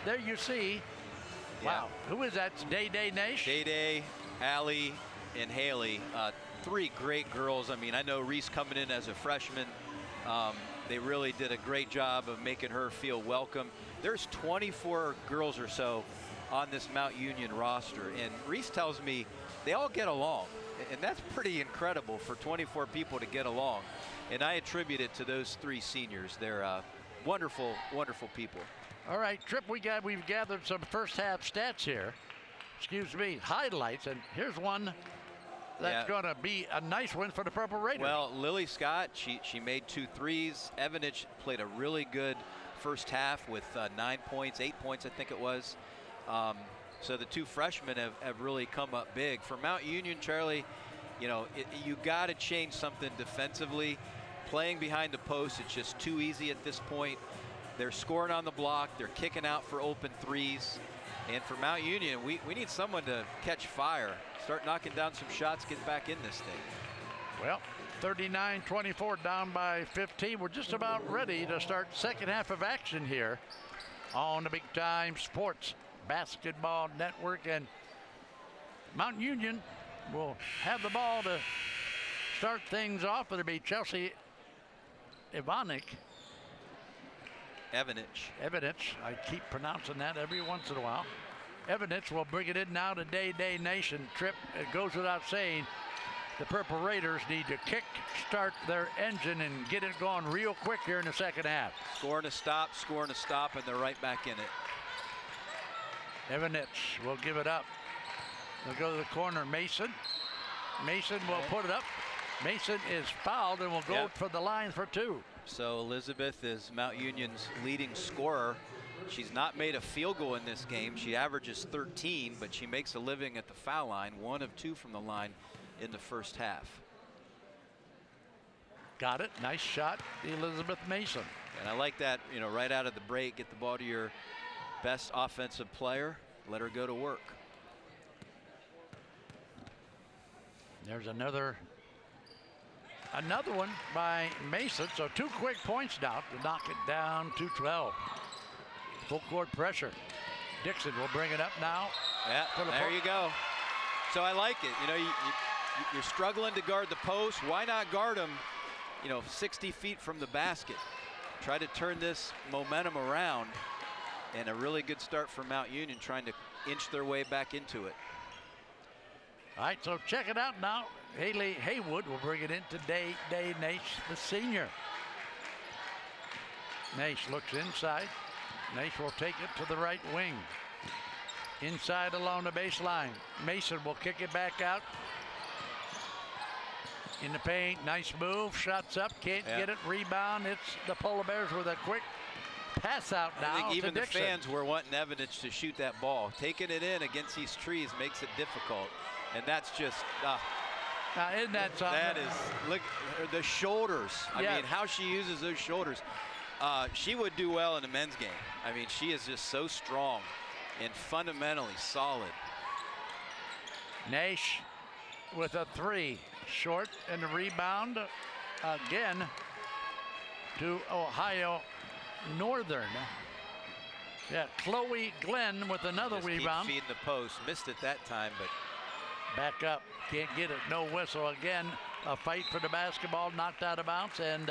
There you see, wow, who is that? It's Day Nash? Day, Allie, and Haley, 3 great girls. I mean, I know Reese coming in as a freshman, they really did a great job of making her feel welcome. There's 24 girls or so on this Mount Union roster, and Reese tells me they all get along, and that's pretty incredible for 24 people to get along. And I attribute it to those 3 seniors. They're wonderful, wonderful people. All right, Trip, we've gathered some first half stats here. Excuse me, highlights, and here's one that's going to be a nice one for the Purple Raiders. Well, Lily Scott, she made 2 threes. Evanich played a really good first half with 9 points, 8 points, I think it was. So the 2 freshmen have really come up big. For Mount Union, Charlie, you got to change something defensively. Playing behind the post, it's just too easy at this point. They're scoring on the block. They're kicking out for open threes. And for Mount Union, we need someone to catch fire, start knocking down some shots, get back in this thing. Well, 39-24, down by 15. We're just about ready to start second half of action here on the Big Time Sports Basketball Network. And Mount Union will have the ball to start things off. It'll be Chelsea Evanich. I keep pronouncing that every once in a while. Evanich will bring it in now to Day Day Nation. Trip, it goes without saying, the Purple Raiders need to kick start their engine and get it going real quick here in the second half. Scoring a stop, and they're right back in it. Evanich will give it up. They'll go to the corner. Mason will put it up. Mason is fouled and will go for the line for two. So Elizabeth is Mount Union's leading scorer. She's not made a field goal in this game. She averages 13, but she makes a living at the foul line, 1 of 2 from the line in the first half. Got it. Nice shot, Elizabeth Mason. And I like that, you know, right out of the break, get the ball to your best offensive player, let her go to work. There's another one by Mason. So 2 quick points now to knock it down to 12. Full court pressure. Dixon will bring it up now. Yeah, there you go. So I like it. You know, you're struggling to guard the post. Why not guard them, you know, 60 feet from the basket? Try to turn this momentum around. And a really good start for Mount Union, trying to inch their way back into it. All right, so check it out now. Haley Haywood will bring it into Day Nash, the senior. Nash looks inside. Nash will take it to the right wing. Inside along the baseline. Mason will kick it back out. In the paint, nice move, shots up, can't get it, rebound. It's the Polar Bears with a quick pass out now. I think even to the Dixon. fans were wanting Evanich to shoot that ball. Taking it in against these trees makes it difficult. And that's just, now, isn't that something? that is, look, the shoulders. I mean, how she uses those shoulders. She would do well in the men's game. I mean, she is just so strong and fundamentally solid. Nash with a 3, short, and the rebound again to Ohio Northern. Yeah, Chloe Glenn with another Just rebound. Keep feeding the post. Missed it that time, but back up, can't get it, no whistle. Again, a fight for the basketball, knocked out of bounds, and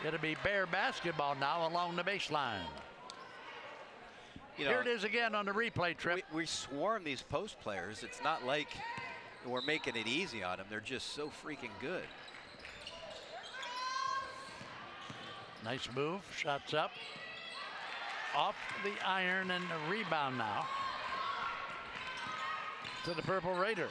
it'll be Bear basketball now along the baseline. You know, here it is again on the replay trip. We swarm these post players. It's not like we're making it easy on them. They're just so freaking good. Nice move, shots up. Off the iron and the rebound now to the Purple Raider.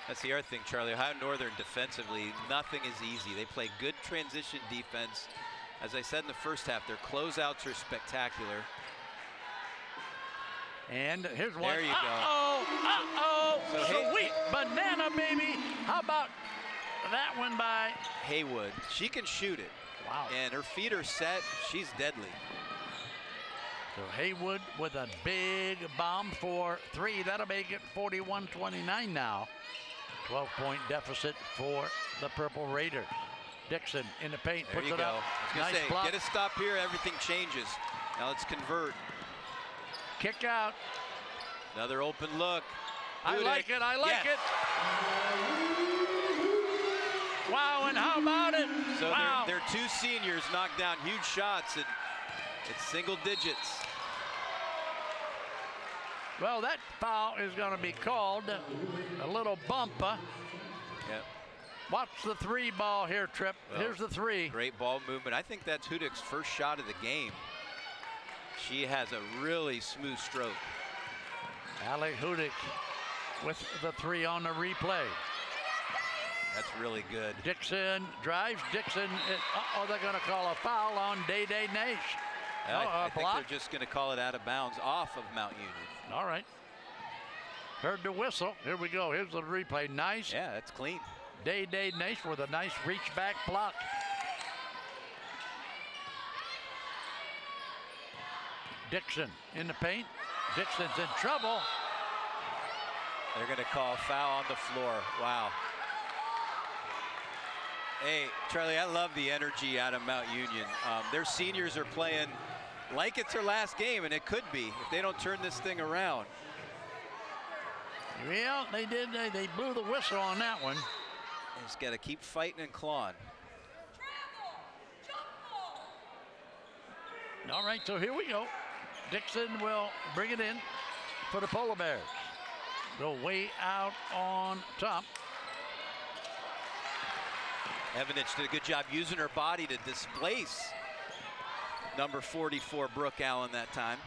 That's the other thing, Charlie. Ohio Northern defensively, nothing is easy. They play good transition defense. As I said in the first half, their closeouts are spectacular. And here's one. There you go. Uh-oh. Sweet banana, baby. How about that one by Haywood? She can shoot it. Wow. And her feet are set. She's deadly. So Haywood with a big bomb for 3. That'll make it 41-29 now. 12-point deficit for the Purple Raiders. Dixon in the paint, there puts you it go. up. Nice Nice block. Get a stop here, everything changes. Now let's convert. Kick out. Another open look. I like it. It. Wow, and how about it? So wow. their 2 seniors knocked down huge shots, and it's single digits. Well, that foul is going to be called. A little bump. Yep. Watch the 3 ball here, Trip. Well, here's the 3. Great ball movement. I think that's Hudik's first shot of the game. She has a really smooth stroke. Allie Hudik with the 3 on the replay. That's really good. Dixon drives. Dixon. They're going to call a foul on Day Day Nash. I think they're just going to call it out of bounds off of Mount Union. All right. Heard the whistle. Here we go. Here's the replay. Nice. Yeah, that's clean. Day Day Nash with a nice reach back block. Dixon in the paint. Dixon's in trouble. They're going to call foul on the floor. Wow. Hey, Charlie, I love the energy out of Mount Union. Their seniors are playing like it's their last game, and it could be if they don't turn this thing around. Well, they did. They blew the whistle on that one. They just got to keep fighting and clawing. All right, so here we go. Dixon will bring it in for the Polar Bears. Go way out on top. Evanich did a good job using her body to displace number 44, Brooke Allen, that time.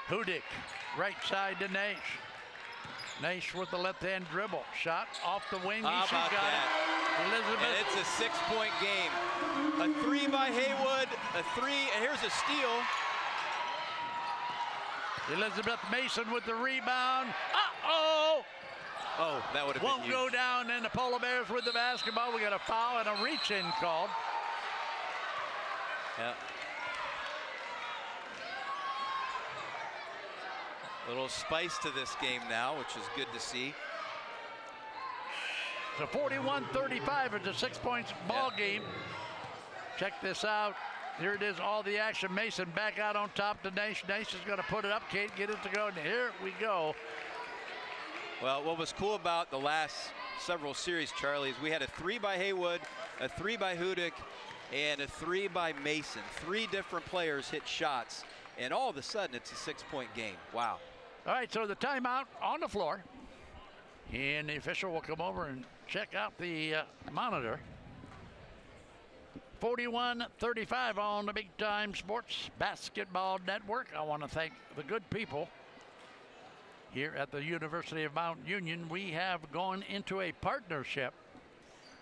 Hudick, right side to Naish. Naish with the left-hand dribble. Shot off the wing. She's got it. Elizabeth. And it's a 6-point game. A 3 by Haywood, a 3, and here's a steal. Elizabeth Mason with the rebound. Uh-oh! Oh, that would have been huge. Won't go down, and the Polar Bears with the basketball. We got a foul and a reach-in called. Yeah. Little spice to this game now, which is good to see. So 41-35, it's a 6-point ball game. Check this out. Here it is, all the action. Mason back out on top to Naish. Naish is going to put it up. Can't get it to go. And here we go. Well, what was cool about the last several series, Charlie, is we had a 3 by Haywood, a 3 by Hudick, and a 3 by Mason. 3 different players hit shots, and all of a sudden it's a 6-point game. Wow. All right, so the timeout on the floor. And the official will come over and check out the monitor. 41-35 on the Big Time Sports Basketball Network. I want to thank the good people here at the University of Mount Union. We have gone into a partnership.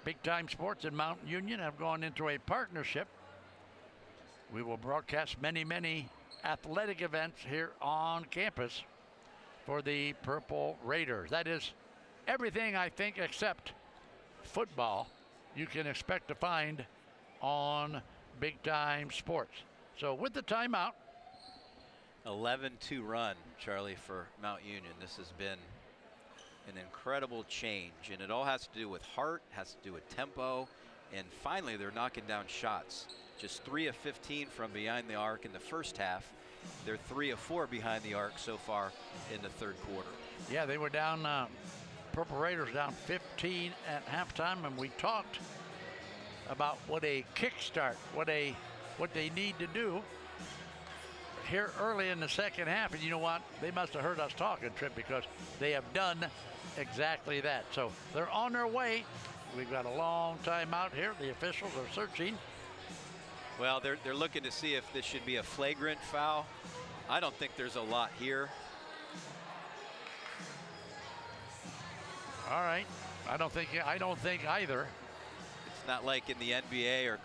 Big Time Sports and Mount Union have gone into a partnership. We will broadcast many, many athletic events here on campus for the Purple Raiders. That is everything, I think, except football you can expect to find on Big Time Sports. So with the timeout. 11-2 run, Charlie, for Mount Union. This has been an incredible change, and it all has to do with heart, has to do with tempo, and finally they're knocking down shots. Just 3 of 15 from behind the arc in the first half. They're 3 of 4 behind the arc so far in the third quarter. Yeah, they were down, Purple Raiders down 15 at halftime, and we talked about what a kickstart, what they need to do here early in the second half. And you know what? They must have heard us talking, Trip, because they have done exactly that. So they're on their way. We've got a long time out here. The officials are searching. Well, they're looking to see if this should be a flagrant foul. I don't think there's a lot here. All right. I don't think either. It's not like in the NBA or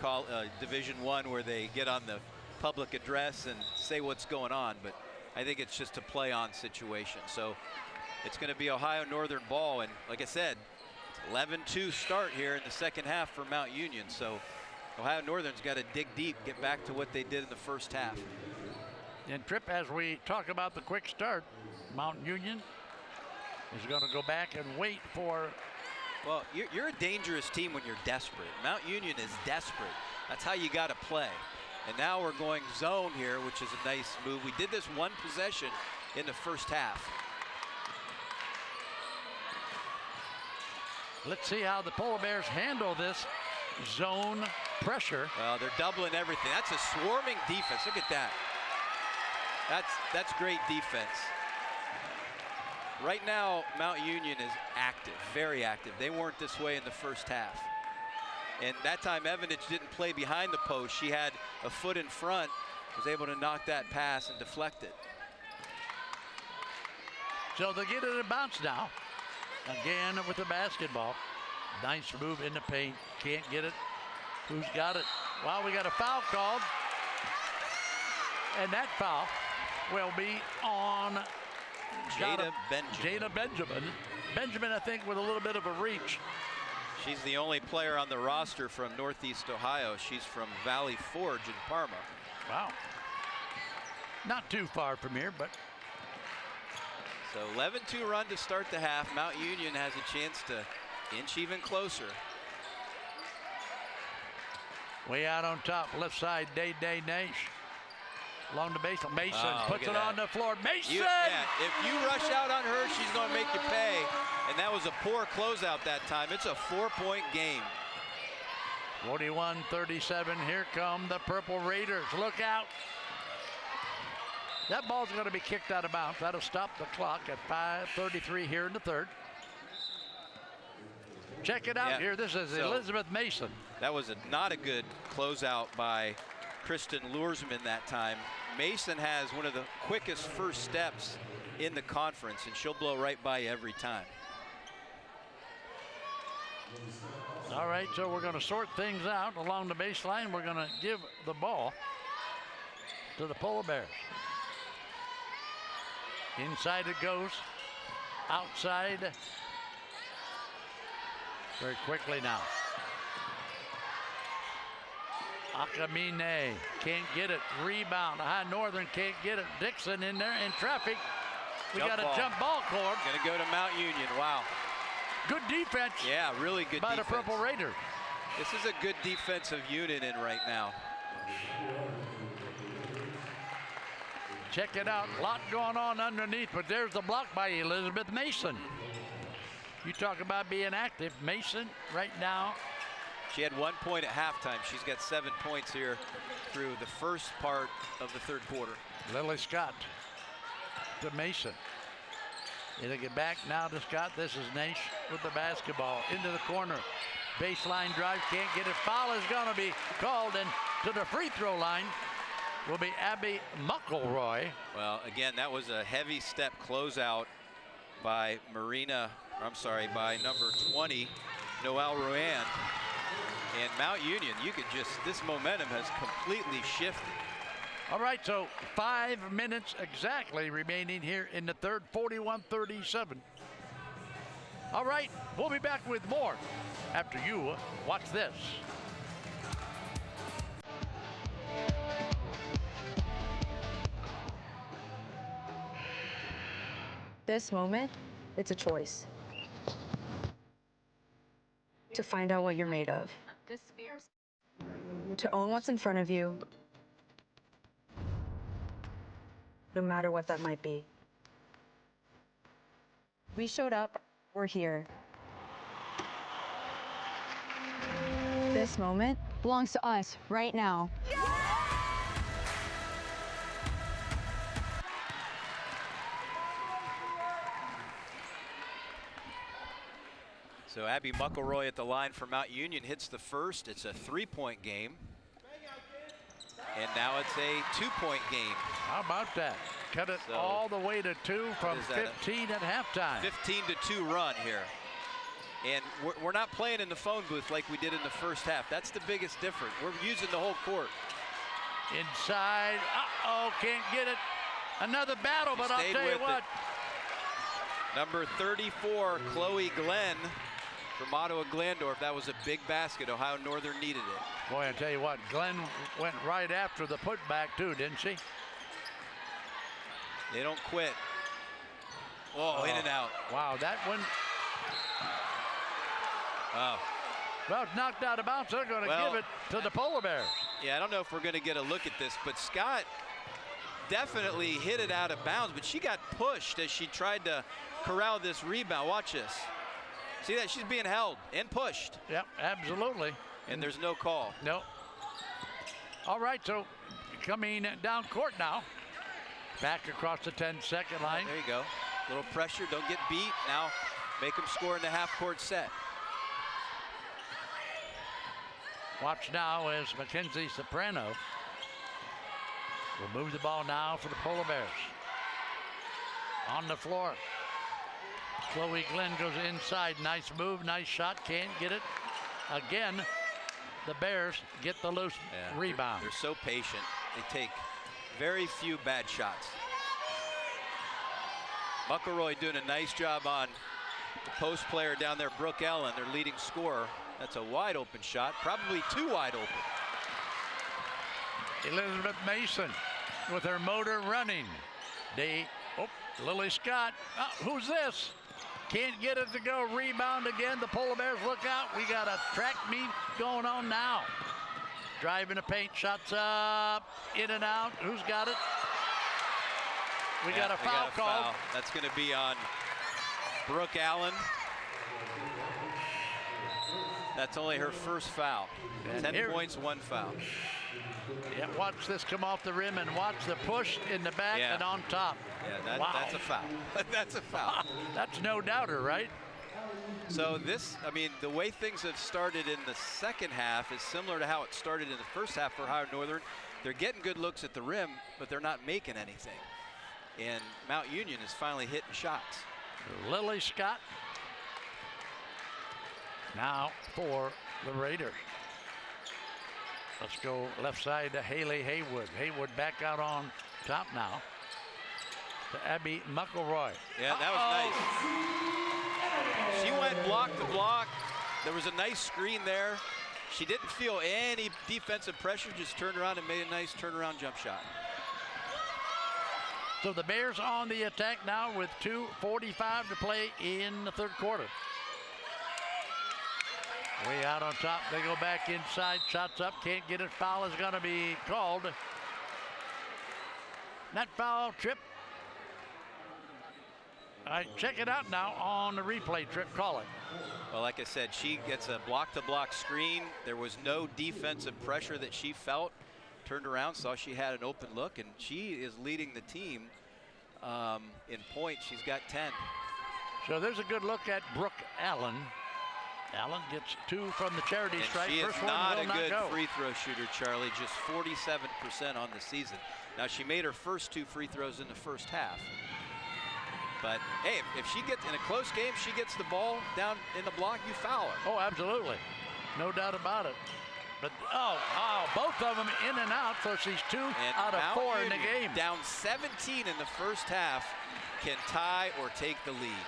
Division I where they get on the public address and say what's going on, but I think it's just a play-on situation. So it's going to be Ohio Northern ball, and like I said, it's 11-2 start here in the second half for Mount Union. So Ohio Northern's got to dig deep, get back to what they did in the first half. And Trip, as we talk about the quick start, Mount Union is going to go back and wait for. Well, you're a dangerous team when you're desperate. Mount Union is desperate. That's how you got to play. And now we're going zone here, which is a nice move. We did this one possession in the first half. Let's see how the Polar Bears handle this zone pressure. Well, they're doubling everything. That's a swarming defense. Look at that. That's great defense. Right now, Mount Union is active, very active. They weren't this way in the first half. And that time, Evanich didn't play behind the post. She had a foot in front, was able to knock that pass and deflect it. So they get it in bounce now. Again with the basketball. Nice move in the paint. Can't get it. Who's got it? Well, we got a foul called. And that foul will be on Jada Benjamin. Jada Benjamin. Benjamin, I think, with a little bit of a reach. She's the only player on the roster from Northeast Ohio. She's from Valley Forge in Parma. Wow. Not too far from here, but. So 11-2 run to start the half. Mount Union has a chance to inch even closer. Way out on top, left side, Day Nash. Along the baseline, Mason puts it on the floor. Mason! If you rush out on her, she's going to make you pay. And that was a poor closeout that time. It's a 4-point game. 41-37, here come the Purple Raiders. Look out. That ball's going to be kicked out of bounds. That'll stop the clock at 5:33 here in the third. Check it out here. This is Elizabeth Mason. That was not a good closeout by Kristen Luersman that time. Mason has one of the quickest first steps in the conference, and she'll blow right by you every time. All right, so we're going to sort things out along the baseline. We're going to give the ball to the Polar Bears. Inside it goes. Outside. Very quickly now. Akamine can't get it. Rebound. High Northern can't get it. Dixon in there in traffic. We got a jump ball cord. Going to go to Mount Union. Wow. Good defense. Yeah, really good by defense. the Purple Raiders. This is a good defensive unit in right now. Check it out. A lot going on underneath, but there's the block by Elizabeth Mason. You talk about being active. Mason right now. She had 1 point at halftime. She's got 7 points here through the first part of the third quarter. Lily Scott to Mason. It'll get back now to Scott. This is Nash with the basketball into the corner. Baseline drive, can't get it. Foul is going to be called, and to the free throw line will be Abby McElroy. Well, again, that was a heavy step closeout by by number 20, Noelle Ruan. And Mount Union, this momentum has completely shifted. All right, so 5 minutes exactly remaining here in the third, 41-37. All right, we'll be back with more after you watch this. This moment, it's a choice. To find out what you're made of. To own what's in front of you, no matter what that might be. We showed up, we're here. This moment belongs to us right now. So Abby McElroy at the line for Mount Union hits the first. It's a 3-point game. And now it's a 2-point game. How about that? Cut it all the way to 2 from 15 at halftime. 15-2 run here. And we're not playing in the phone booth like we did in the first half. That's the biggest difference. We're using the whole court. Inside. Uh-oh, can't get it. Another battle, but I'll tell you what. Number 34, Chloe Glenn from Ottawa Glandorf. That was a big basket. Ohio Northern needed it. Boy, I tell you what, Glenn went right after the putback too, didn't she? They don't quit. Oh, in and out. Wow, that one. Oh. Well, it's knocked out of bounds. They're going to give it to the Polar Bears. Yeah, I don't know if we're going to get a look at this, but Scott definitely hit it out of bounds, but she got pushed as she tried to corral this rebound. Watch this. See that? She's being held and pushed. Yep, absolutely. And there's no call. No. All right, so coming down court now. Back across the 10-second line. There you go. A little pressure. Don't get beat. Now make them score in the half-court set. Watch now as Mackenzie Soprano will move the ball now for the Polar Bears. On the floor. Chloe Glenn goes inside. Nice move, nice shot. Can't get it. Again, the Bears get the loose rebound. They're so patient. They take very few bad shots. McElroy doing a nice job on the post player down there, Brooke Ellen, their leading scorer. That's a wide open shot, probably too wide open. Elizabeth Mason with her motor running. Lily Scott, who's this? Can't get it to go, rebound again. The Polar Bears look out. We got a track meet going on now. driving the paint, shots up, in and out. Who's got it? We got a foul called. That's going to be on Brooke Allen. That's only her first foul. And 10 points, 1 foul. Yeah, watch this come off the rim and watch the push in the back and on top. Yeah, that's a foul. That's a foul. That's no doubter, right? So this, I mean, the way things have started in the second half is similar to how it started in the first half for Ohio Northern. They're getting good looks at the rim, but they're not making anything. And Mount Union is finally hitting shots. Lily Scott now for the Raiders. Let's go left side to Haley Haywood. Haywood back out on top now to Abby McElroy. Yeah, that was nice. She went block to block. There was a nice screen there. She didn't feel any defensive pressure, just turned around and made a nice turnaround jump shot. So the Bears on the attack now with 2:45 to play in the third quarter. Way out on top, they go back inside, shots up, can't get it. Foul is going to be called. That foul, Trip. All right, check it out now on the replay, Trip, call it. Well, like I said, she gets a block-to-block screen. There was no defensive pressure that she felt. Turned around, saw she had an open look, and she is leading the team in points. She's got 10. So there's a good look at Brooke Allen. Allen gets 2 from the charity and stripe. She is First not one will a good not go. free throw shooter, Charlie. Just 47% on the season. Now she made her first 2 free throws in the first half. But hey, if she gets in a close game, she gets the ball down in the block, you foul her. Oh, absolutely, no doubt about it. But both of them in and out. So she's 2 out of Mount 4 in Union, the game. Down 17 in the first half, can tie or take the lead.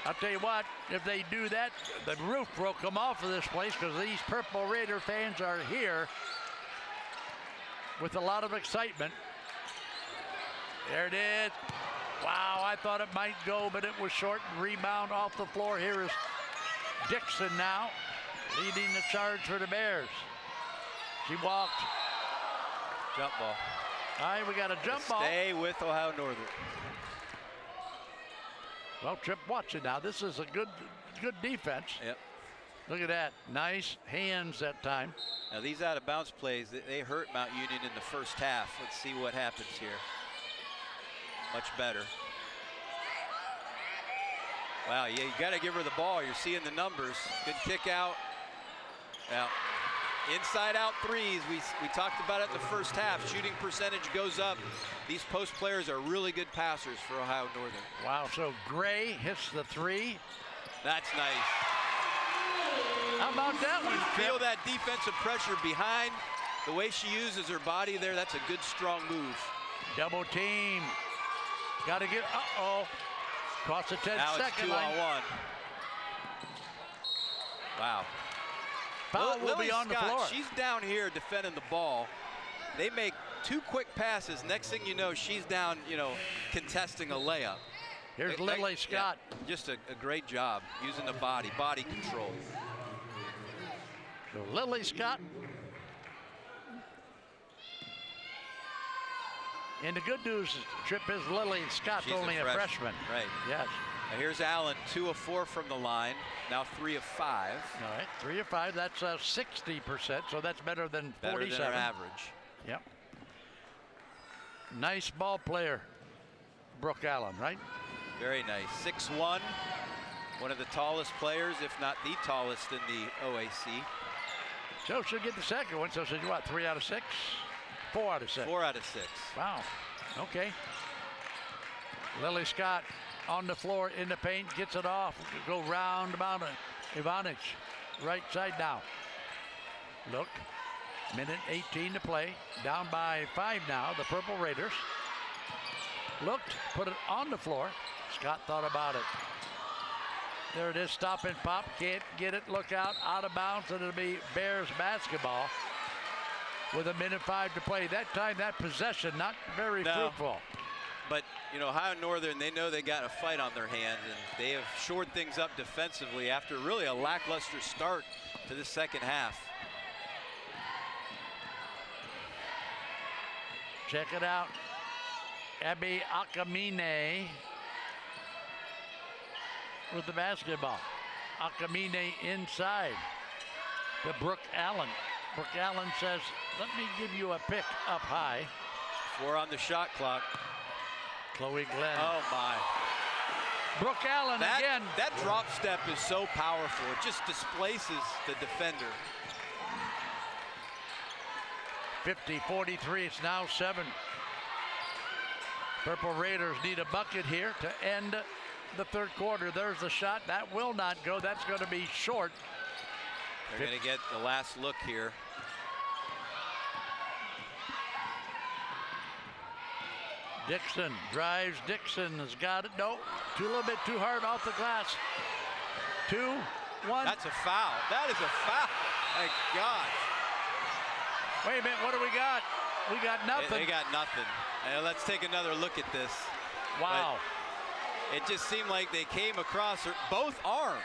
I'll tell you what, if they do that, the roof will come off of this place because these Purple Raider fans are here with a lot of excitement. There it is. Wow, I thought it might go, but it was short. Rebound off the floor. Here is Dixon now, leading the charge for the Bears. She walked. Jump ball. All right, we got a jump ball. Stay with Ohio Northern. Well, Trip, watch it now. This is a good defense. Yep. Look at that. Nice hands that time. Now these out of bounds plays, they hurt Mount Union in the first half. Let's see what happens here. Much better. Wow, yeah, you got to give her the ball. You're seeing the numbers. Good kick out. Now, inside out threes. We talked about it in the first half. Shooting percentage goes up. These post players are really good passers for Ohio Northern. Wow, so Gray hits the 3. That's nice. How about that one? Feel that defensive pressure behind. The way she uses her body there, that's a good, strong move. Double team. Got to get, cross the 10-second line. Now it's 2-on-1. Wow. Foul will be on the floor. She's down here defending the ball. They make 2 quick passes. Next thing you know, she's down, contesting a layup. Here's Lily Scott. Yeah, just a great job using the body control. So Lily Scott. And the good news, Trip, is Lily Scott's She's only a freshman. Right. Yes. Now here's Allen, 2 of 4 from the line. Now 3 of 5. All right, 3 of 5. That's 60%. So that's better than 47. Better than our average. Yep. Nice ball player, Brooke Allen, right? Very nice. 6'1", one of the tallest players, if not the tallest in the OAC. So she'll get the second one. So she's what, 3 out of 6? 4 out of 6. 4 out of 6. Wow. Okay. Lily Scott on the floor in the paint, gets it off. Go round about Ivanic, right side now. Look. Minute 18 to play. Down by 5 now, the Purple Raiders. Looked, put it on the floor. Scott thought about it. There it is, stop and pop. Can't get it, look out of bounds, and it'll be Bears basketball with 1:05 to play. That time, that possession, not very fruitful. But, Ohio Northern, they know they got a fight on their hands, and they have shored things up defensively after really a lackluster start to the second half. Check it out. Abby Akamine with the basketball. Akamine inside to Brooke Allen. Brooke Allen says, let me give you a pick up high. 4 on the shot clock. Chloe Glenn. Oh, my. Brooke Allen again. That drop step is so powerful. It just displaces the defender. 50-43, it's now 7. Purple Raiders need a bucket here to end the third quarter. There's the shot. That will not go. That's going to be short. They're going to get the last look here. Dixon drives. Dixon has got it. No, a little bit too hard off the glass. 2, 1. That's a foul. That is a foul. Thank God. Wait a minute, what do we got? We got nothing. They got nothing. Let's take another look at this. Wow. But it just seemed like they came across both arms.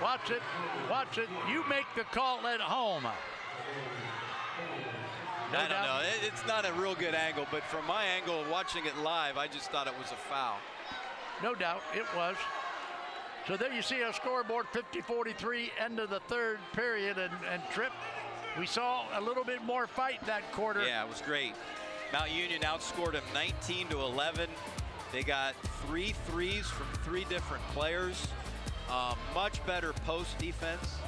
Watch it. Watch it. You make the call at home. I don't know. It's not a real good angle, but from my angle, watching it live, I just thought it was a foul. No doubt, it was. So there you see our scoreboard, 50-43, end of the third period, and Tripp, we saw a little bit more fight that quarter. Yeah, it was great. Mount Union outscored them 19-11. They got 3 threes from 3 different players. Much better post defense.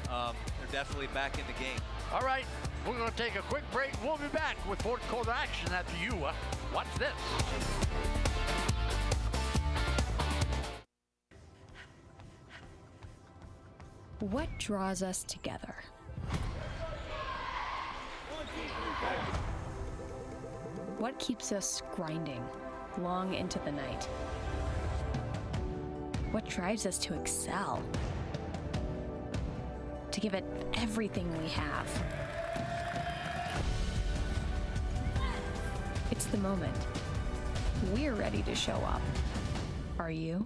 They're definitely back in the game. All right, we're going to take a quick break. We'll be back with fourth quarter action after you watch this. What draws us together? What keeps us grinding long into the night? What drives us to excel? To give it everything we have? It's the moment. We're ready to show up. Are you?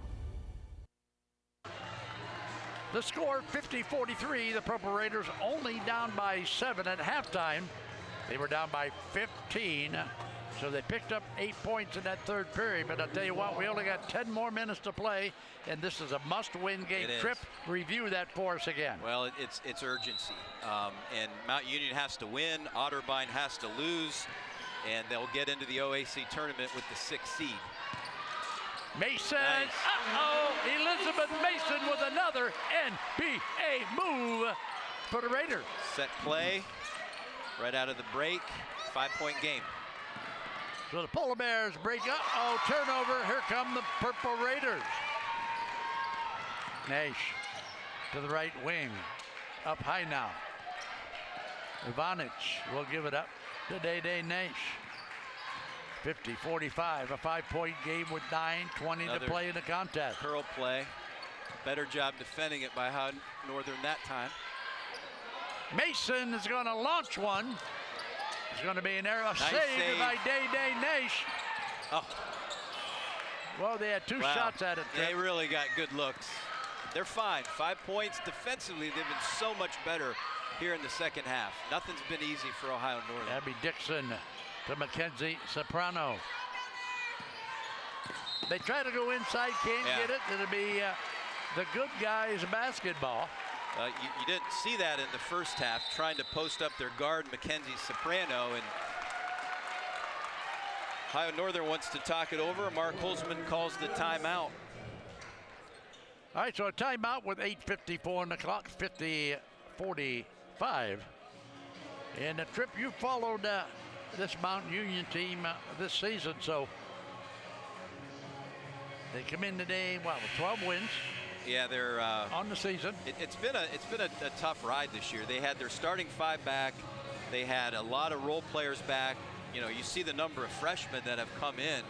The score, 50-43. The Purple Raiders only down by 7 at halftime. They were down by 15. So they picked up 8 points in that third period. But I'll tell you what, we only got 10 more minutes to play, and this is a must-win game. Tripp, review that for us again. Well, it's urgency. And Mount Union has to win. Otterbein has to lose. And they'll get into the OAC tournament with the 6th seed. Mason, nice. Elizabeth Mason with another NBA move for the Raiders. Set play, right out of the break, 5-point game. So the Polar Bears break up. Turnover. Here come the Purple Raiders. Nash to the right wing. Up high now. Ivanic will give it up to Day Nash. 50-45, a 5-point game with 9:20 to play in the contest. Curl play. Better job defending it by Ohio Northern that time. Mason is going to launch one. It's going to be an error. Nice save by Day Nash. Oh. Well, they had 2 shots at it. They really got good looks. They're fine. 5 points defensively. They've been so much better here in the second half. Nothing's been easy for Ohio Northern. Abby Dixon to Mackenzie Soprano. They try to go inside, can't get it. It'll be the good guys basketball. You didn't see that in the first half, trying to post up their guard, Mackenzie Soprano, and Ohio Northern wants to talk it over. Mark Holzman calls the timeout. All right, so a timeout with 8:54 on the clock, 50-45. And Tripp, you followed this Mount Union team this season, so they come in today, with 12 wins. Yeah, they're on the season. It's been a tough ride this year. They had their starting 5 back. They had a lot of role players back. You know, you see the number of freshmen that have come in.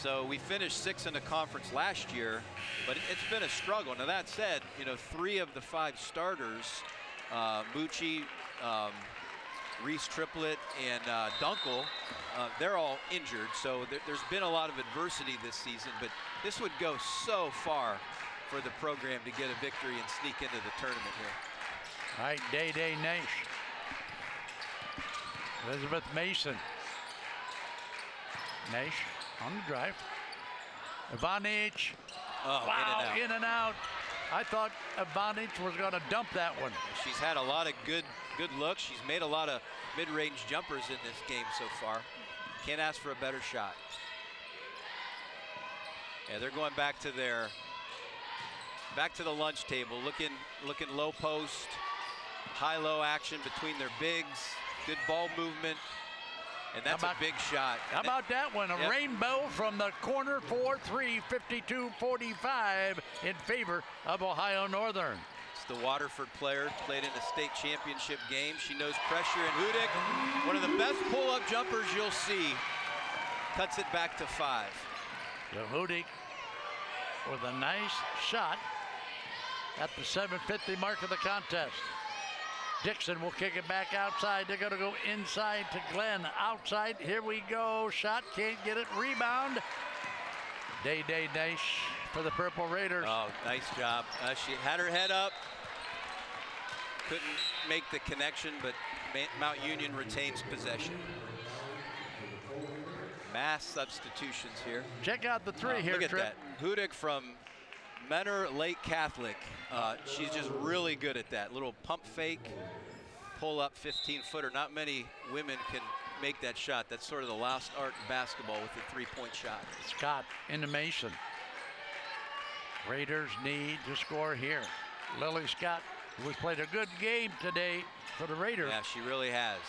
So we finished 6th in the conference last year, but it's been a struggle. Now that said, you know, 3 of the 5 starters, Mucci, Reese Triplett, and Dunkel, they're all injured. So there's been a lot of adversity this season, but this would go so far for the program to get a victory and sneak into the tournament here. All right, Day Nash. Elizabeth Mason Nash on the drive. Ivanic. Oh, wow, in and out. I thought Ivanic was going to dump that one. She's had a lot of good looks. She's made a lot of mid-range jumpers in this game so far. Can't ask for a better shot. Yeah, they're going back to the lunch table, looking low post, high-low action between their bigs, good ball movement, and that's a big shot. How about that one? A rainbow from the corner, 4-3, 52-45 in favor of Ohio Northern. It's the Waterford player, played in the state championship game. She knows pressure, and Hudick, one of the best pull-up jumpers you'll see, cuts it back to 5. So Hudick with a nice shot at the 7:50 mark of the contest. Dixon will kick it back outside. They're going to go inside to Glenn. Outside, here we go. Shot, can't get it. Rebound. Day Nash for the Purple Raiders. Oh, nice job. She had her head up. Couldn't make the connection, but Mount Union retains possession. Mass substitutions here. Check out the three here, look at Trip. that. Hudick from Menor Lake Catholic. She's just really good at that. Little pump fake, pull up 15-footer. Not many women can make that shot. That's sort of the lost art in basketball with the three-point shot. Scott into Mason. Raiders need to score here. Lily Scott, who has played a good game today for the Raiders. Yeah, she really has.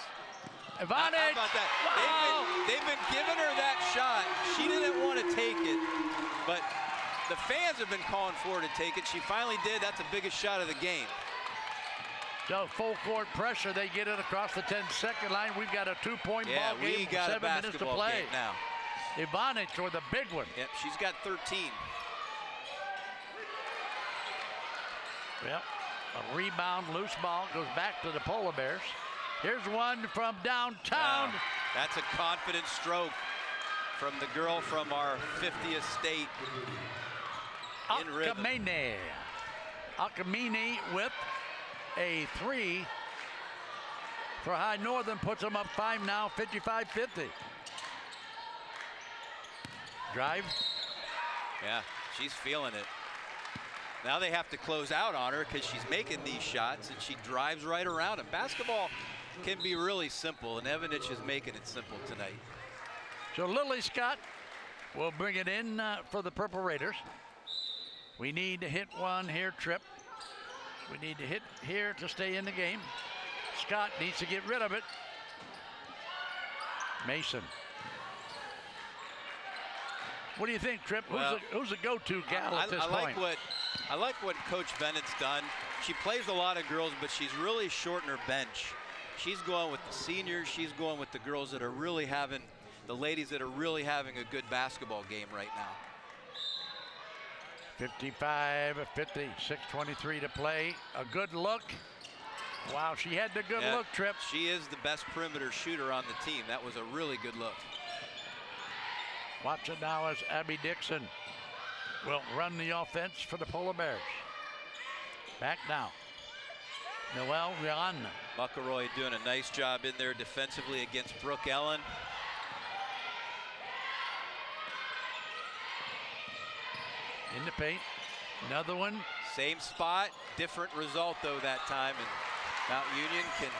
Ivanic! How about that? Wow. They've been giving her that shot. She didn't want to take it, but the fans have been calling for her to take it. She finally did. That's the biggest shot of the game. So full court pressure. They get it across the 10-second line. We've got a 2-point ball game. We got 7 a minutes to basketball play. game now. Ivanic with a big one. Yep, she's got 13. Yep, a rebound, loose ball, goes back to the Polar Bears. Here's one from downtown. Wow. That's a confident stroke from the girl from our 50th state in rhythm. Akamine with a 3 for High Northern, puts them up 5 now, 55-50. Drive. Yeah, she's feeling it. Now they have to close out on her because she's making these shots and she drives right around them. Basketball can be really simple, and Ivanic is making it simple tonight. So Lily Scott will bring it in for the Purple Raiders. We need to hit one here, Trip. We need to hit here to stay in the game. Scott needs to get rid of it. Mason. What do you think, Trip? Well, who's the go-to gal at this point? I like what Coach Bennett's done. She plays a lot of girls, but she's really short in her bench. She's going with the seniors. She's going with the girls that are really having, the ladies that are really having a good basketball game right now. 55-50, 6:23 to play. A good look. Wow, she had the good look, Trip. She is the best perimeter shooter on the team. That was a really good look. Watch it now as Abby Dixon will run the offense for the Polar Bears. Back now. Noelle Rihanna. McElroy doing a nice job in there defensively against Brooke Ellen. In the paint. Another one. Same spot, different result though that time, and Mount Union can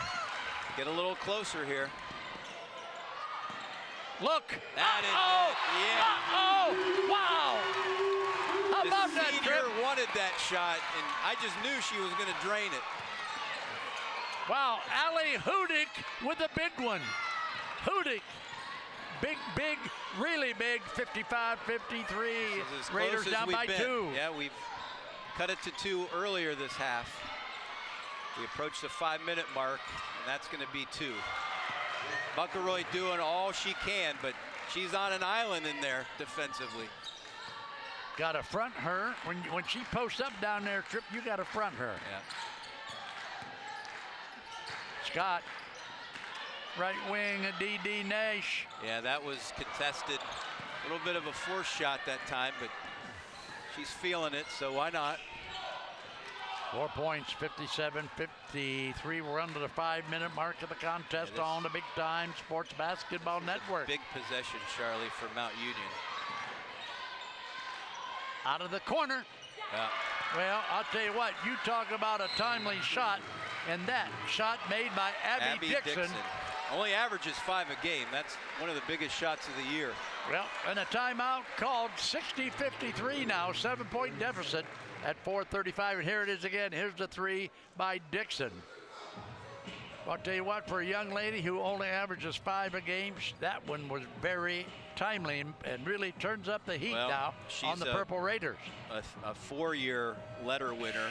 get a little closer here. Look. That is it. Yeah. Wow. How about that, The Trip? senior wanted that shot, and I just knew she was going to drain it. Wow, Allie Hudick with a big one. Hudick. Big, really big, 55-53. Raiders down by 2. Yeah, we've cut it to 2 earlier this half. We approach the 5-minute mark, and that's going to be 2. McElroy doing all she can, but she's on an island in there defensively. Got to front her. When she posts up down there, Trip, you got to front her. Yeah. Scott, right wing, D.D. Nash. Yeah, that was contested. A little bit of a forced shot that time, but she's feeling it, so why not? 4 points, 57-53. We're under the 5-minute mark of the contest on the Big Time Sports Basketball Network. Big possession, Charlie, for Mount Union. Out of the corner. Yeah. Well, I'll tell you what, you talk about a timely shot, and that shot made by Abby Dixon. Only averages 5 a game. That's one of the biggest shots of the year. Well, and a timeout called. 60-53 now, 7-point deficit at 4:35, and here it is again. Here's the 3 by Dixon. I'll tell you what, for a young lady who only averages 5 a game, that one was very timely and really turns up the heat now on the Purple Raiders. A 4-year letter winner,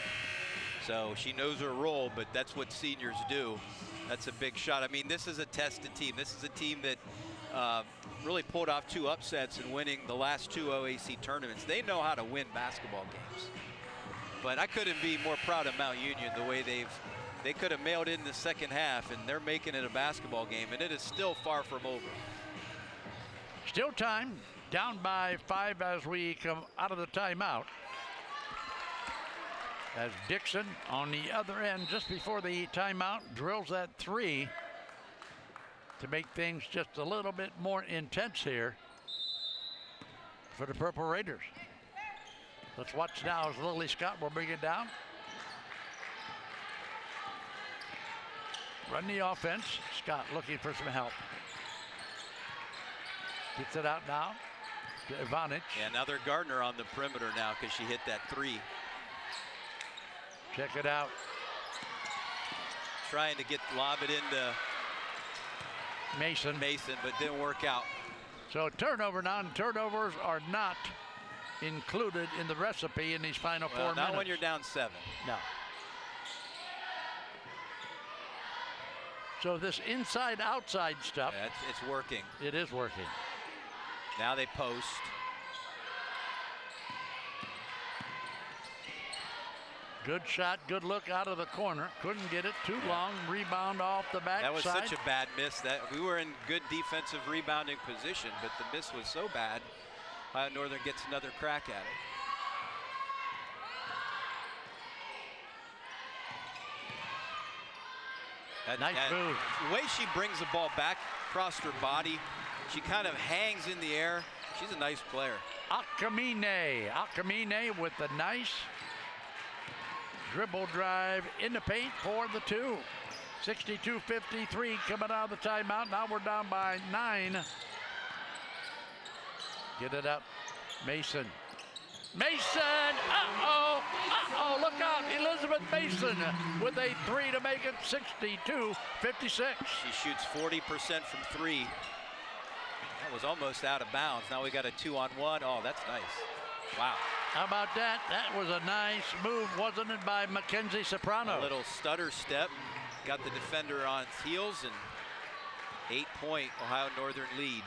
so she knows her role, but that's what seniors do. That's a big shot. I mean, this is a tested team. This is a team that really pulled off 2 upsets and winning the last 2 OAC tournaments. They know how to win basketball games. But I couldn't be more proud of Mount Union, the way they could have mailed it in the second half, and they're making it a basketball game, and it is still far from over. Still time, down by 5 as we come out of the timeout. As Dixon on the other end, just before the timeout, drills that 3 to make things just a little bit more intense here for the Purple Raiders. Let's watch now as Lily Scott will bring it down. Run the offense. Scott looking for some help. Gets it out now to Ivanic. Yeah, another Gardner on the perimeter now because she hit that 3. Check it out. Trying to lob it into Mason, but didn't work out. So turnover now, and turnovers are not included in the recipe in these final 4 minutes. Not when you're down 7. No. So this inside-outside stuff. Yeah, it's working. It is working. Now they post. Good shot, good look out of the corner. Couldn't get it too long. Rebound off the backside. That was such a bad miss. That we were in good defensive rebounding position, but the miss was so bad. Ohio Northern gets another crack at it. Nice move. The way she brings the ball back across her body, she kind of hangs in the air. She's a nice player. Akamine with a nice dribble drive in the paint for the 2. 62-53 coming out of the timeout. Now we're down by 9. Get it up. Mason. Look out. Elizabeth Mason with a 3 to make it 62-56. She shoots 40% from 3. That was almost out of bounds. Now we got a 2-on-1. Oh, that's nice. Wow. How about that? That was a nice move, wasn't it, by Mackenzie Soprano? A little stutter step. Got the defender on its heels, and 8-point Ohio Northern lead.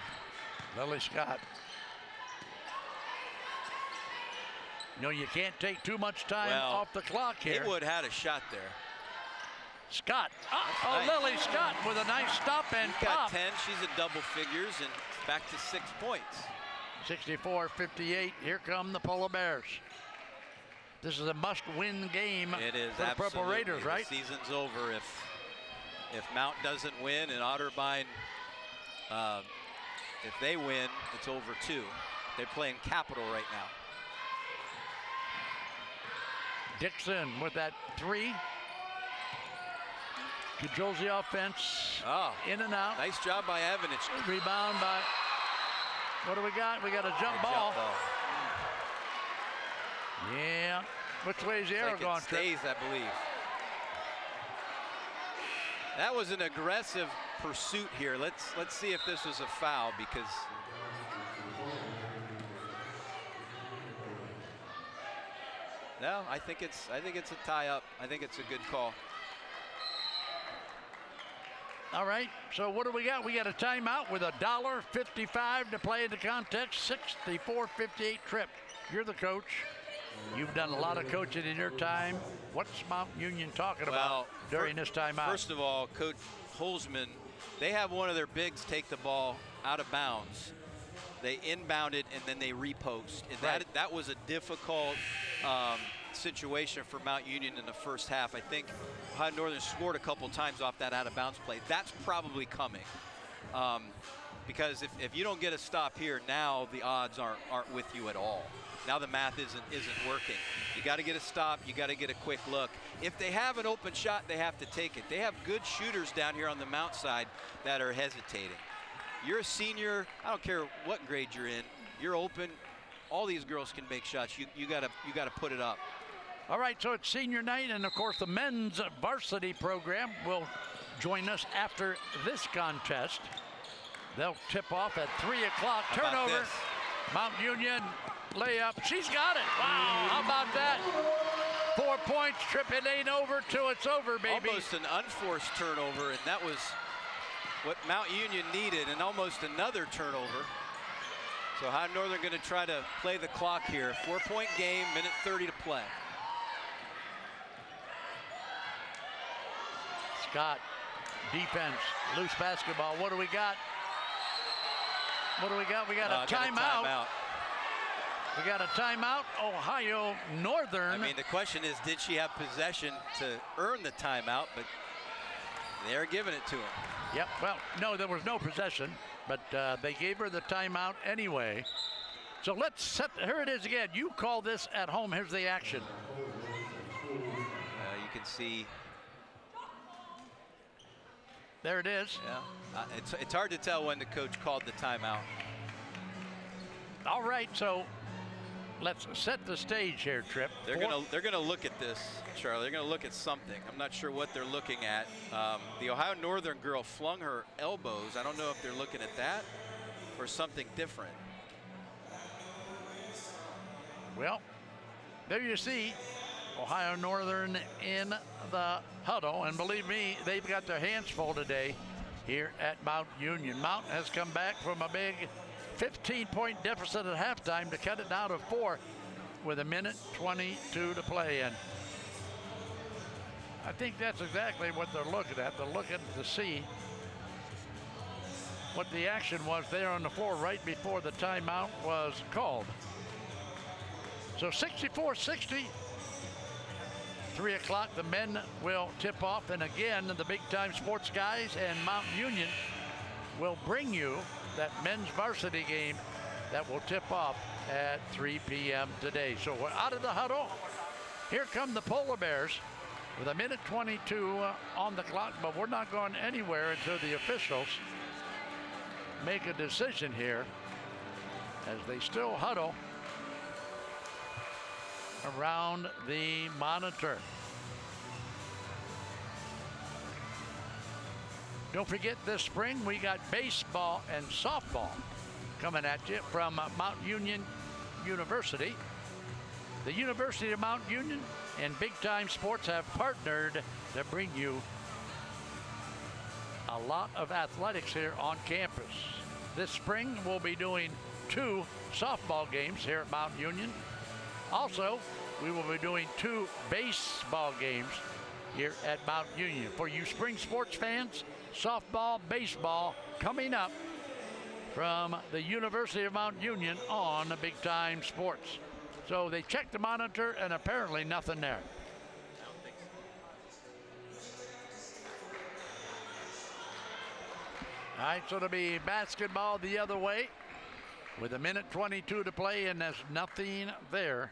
Lily Scott. You know, you can't take too much time off the clock here. Haywood had a shot there. Scott. Nice. Lily Scott with a nice stop and She's pop. got 10. She's at double figures and back to 6 points. 64-58. Here come the Polar Bears. This is a must-win game It is, for the Purple Raiders, right? The season's over if Mount doesn't win and Otterbein, if they win, it's over too. They're playing Capital right now. Dixon with that 3. Controls the offense. In and out. Nice job by Ivanic. Rebound by, what do we got? We got a jump ball. Yeah. Which way is the arrow going? It stays, I believe. That was an aggressive pursuit here. Let's see if this was a foul, because no, I think it's a tie up. I think it's a good call. All right, so what do we got? We got a timeout with $1.55 to play in the contest. 64-58 Trip. You're the coach. You've done a lot of coaching in your time. What's Mount Union talking about during this timeout? First of all, Coach Holzman, they have one of their bigs take the ball out of bounds. They inbound it and then they repost. And that was a difficult situation for Mount Union in the first half. I think Ohio Northern scored a couple times off that out-of-bounds play. That's probably coming. Because if you don't get a stop here, now the odds aren't with you at all. Now the math isn't working. You got to get a stop. You got to get a quick look. If they have an open shot, they have to take it. They have good shooters down here on the Mount side that are hesitating. You're a senior. I don't care what grade you're in. You're open. All these girls can make shots. You got to put it up. All right, so it's senior night, and of course the men's varsity program will join us after this contest. They'll tip off at 3 o'clock. Turnover. Mount Union layup. She's got it. Wow, how about that? 4 points. Trip it ain't over till it's over, baby. Almost an unforced turnover, and that was what Mount Union needed, and almost another turnover. So Ohio Northern going to try to play the clock here. 4-point game, minute 30 to play. Scott, defense, loose basketball. What do we got? What do we got? We got a timeout. We got a timeout. Ohio Northern. I mean, the question is, did she have possession to earn the timeout? But they're giving it to him. Yep. Well, no, there was no possession, but they gave her the timeout anyway. So let's set. Here it is again. You call this at home. Here's the action. You can see. There it is. Yeah. It's hard to tell when the coach called the timeout. All right, so let's set the stage here, Trip. They're gonna look at this, Charlie. They're gonna look at something. I'm not sure what they're looking at. The Ohio Northern girl flung her elbows. I don't know if they're looking at that or something different. Well, there you see Ohio Northern in the huddle, and believe me, they've got their hands full today here at Mount Union. Mount has come back from a big 15-point deficit at halftime to cut it down to 4 with a minute 22 to play. And I think that's exactly what they're looking at. They're looking to see what the action was there on the floor right before the timeout was called. So 64-60. 3 o'clock, the men will tip off, and again, the Big Time Sports guys and Mount Union will bring you that men's varsity game that will tip off at 3 p.m. today. So we're out of the huddle. Here come the Polar Bears with a minute 22 on the clock, but we're not going anywhere until the officials make a decision here as they still huddle around the monitor. Don't forget, this spring we got baseball and softball coming at you from Mount Union University. The University of Mount Union and Big Time Sports have partnered to bring you a lot of athletics here on campus. This spring we'll be doing 2 softball games here at Mount Union. Also, we will be doing 2 baseball games here at Mount Union. For you spring sports fans, softball, baseball coming up from the University of Mount Union on Big Time Sports. So they checked the monitor and apparently nothing there. All right, so it'll be basketball the other way with a minute 22 to play, and there's nothing there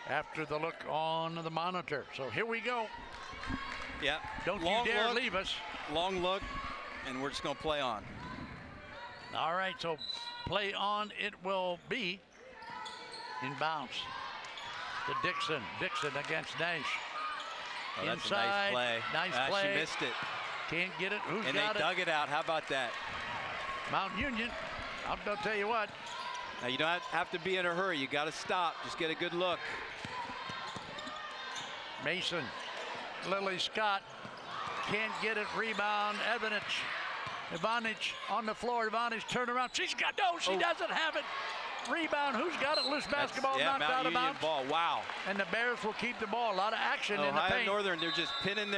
after the look on the monitor. So here we go. Yeah. Don't you dare leave us. Long look, and we're just going to play on. All right, so play on it will be. Inbounds to Dixon. Dixon against Nash. Oh, that's inside. A nice play. Nice play. She missed it. Can't get it. Who's and got it? And they dug it out. How about that? Mount Union. I'll tell you what. Now, you don't have to be in a hurry. You got to stop. Just get a good look. Mason. Lily Scott can't get it. Rebound. Ivanic on the floor. Ivanic turn around. She's got she doesn't have it. Rebound. Who's got it? Loose basketball knocked Mount out of Union bounds. Ball. Wow. And the Bears will keep the ball. A lot of action in the paint. Ohio Northern, they're just pinning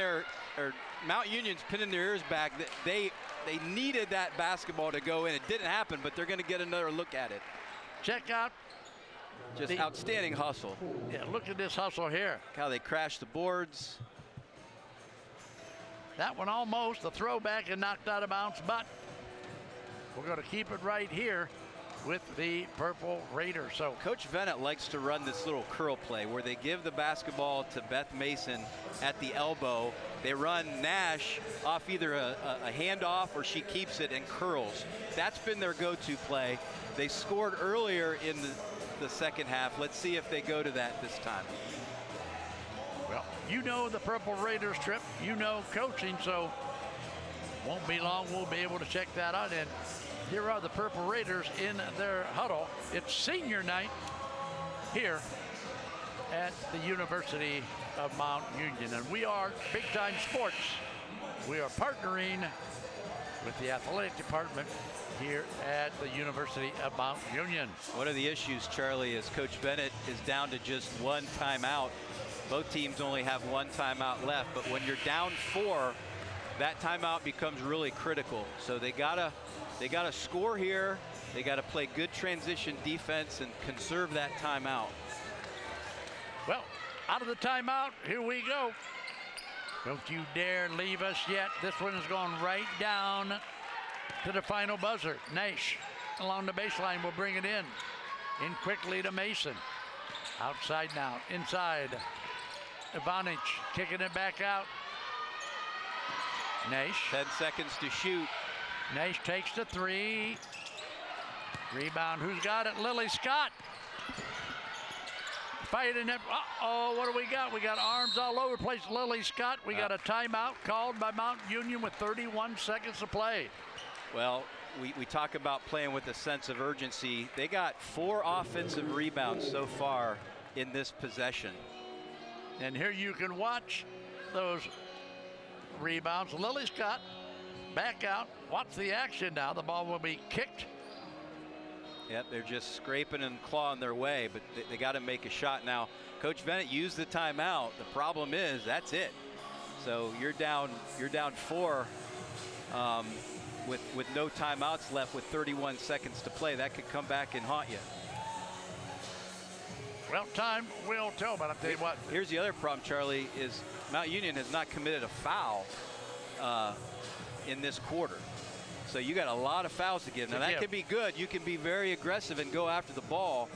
Mount Union's pinning their ears back. They needed that basketball to go in. It didn't happen, but they're going to get another look at it. Check out Just outstanding hustle. Yeah, look at this hustle here. How they crash the boards. That one almost a throwback and knocked out of bounds, but we're going to keep it right here with the Purple Raiders. So Coach Bennett likes to run this little curl play where they give the basketball to Beth Mason at the elbow. They run Nash off either a handoff or she keeps it and curls. That's been their go-to play. They scored earlier in the second half. Let's see if they go to that this time. Well, you know the Purple Raiders, Trip. You know coaching, so won't be long. We'll be able to check that out. And here are the Purple Raiders in their huddle. It's senior night here at the University of Mount Union. And we are Big Time Sports. We are partnering with the athletic department here at the University of Mount Union. One of the issues, Charlie, is Coach Bennett is down to just one timeout. Both teams only have one timeout left, but when you're down 4, that timeout becomes really critical. So they gotta score here. They gotta play good transition defense and conserve that timeout. Well, out of the timeout, here we go. Don't you dare leave us yet. This one is going right down to the final buzzer. Nash along the baseline will bring it in. In quickly to Mason. Outside now, inside. Ivanic kicking it back out. Nash. 10 seconds to shoot. Nash takes the 3. Rebound, who's got it? Lily Scott. Fighting it. Uh-oh, what do we got? We got arms all over the place. Lily Scott, we got a timeout called by Mount Union with 31 seconds to play. Well, we talk about playing with a sense of urgency. They got 4 offensive rebounds so far in this possession. And here you can watch those rebounds. Lily Scott back out. Watch the action now. The ball will be kicked. Yep, they're just scraping and clawing their way, but they got to make a shot now. Coach Bennett used the timeout. The problem is that's it. So you're down 4 with no timeouts left with 31 seconds to play. That could come back and haunt you. Well, time will tell, but I'll tell you what. Here's the other problem, Charlie, is Mount Union has not committed a foul in this quarter. So you got a lot of fouls to give. Now that can be good. You can be very aggressive and go after the ball,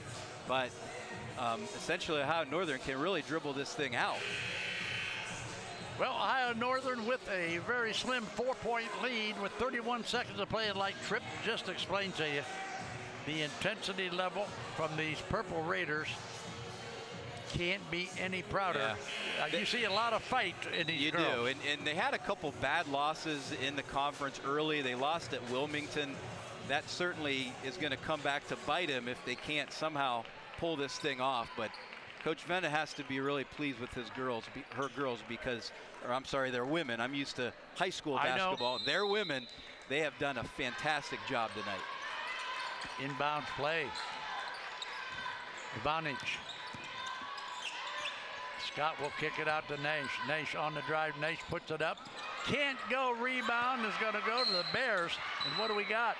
but essentially Ohio Northern can really dribble this thing out. Well, Ohio Northern with a very slim 4-point lead with 31 seconds to play, and like Tripp just explained to you, the intensity level from these Purple Raiders can't be any prouder. Yeah. You see a lot of fight in these girls. You do, and they had a couple bad losses in the conference early. They lost at Wilmington. That certainly is going to come back to bite them if they can't somehow pull this thing off. But Coach Bennett has to be really pleased with his girls, her girls, because, or I'm sorry, they're women. I'm used to high school basketball. They're women. They have done a fantastic job tonight. Inbound play. Ivanic. Scott will kick it out to Nash. Nash on the drive. Nash puts it up. Can't go. Rebound is going to go to the Bears. And what do we got?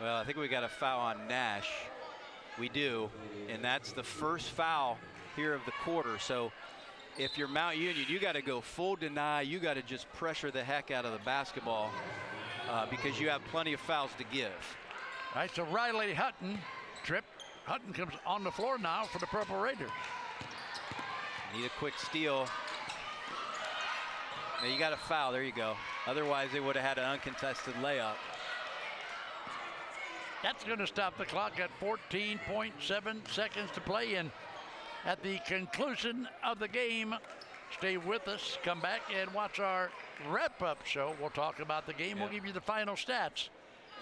Well, I think we got a foul on Nash. We do. And that's the first foul here of the quarter. So if you're Mount Union, you got to go full deny. You got to just pressure the heck out of the basketball because you have plenty of fouls to give. All right, so Riley Hutton, Tripp. Hutton comes on the floor now for the Purple Raiders. Need a quick steal. Now you got a foul. There you go. Otherwise, they would have had an uncontested layup. That's going to stop the clock at 14.7 seconds to play. And at the conclusion of the game, stay with us. Come back and watch our wrap-up show. We'll talk about the game. We'll give you the final stats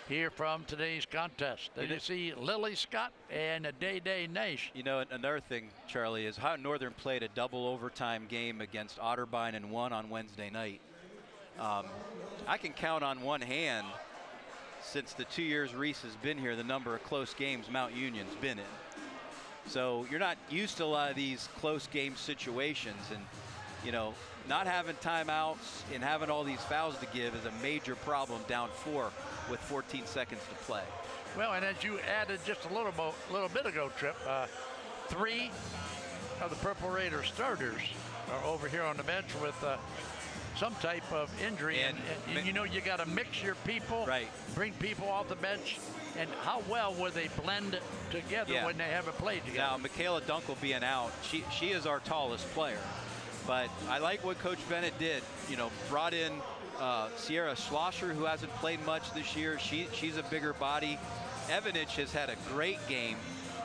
here from today's contest. Did you see Lily Scott and Day Nash? You know, another thing, Charlie, is how Northern played a double overtime game against Otterbein and won on Wednesday night. I can count on one hand since the 2 years Reese has been here the number of close games Mount Union's been in. So you're not used to a lot of these close game situations, and you know, not having timeouts and having all these fouls to give is a major problem down 4 with 14 seconds to play. Well, and as you added just a little bit ago, Trip, 3 of the Purple Raiders starters are over here on the bench with some type of injury. And you know, you got to mix your people, right? Bring people off the bench. And how well will they blend together when they haven't played together? Now, Michaela Dunkel being out, she is our tallest player. But I like what Coach Bennett did. You know, brought in Sierra Schlosser, who hasn't played much this year. She's a bigger body. Evanich has had a great game.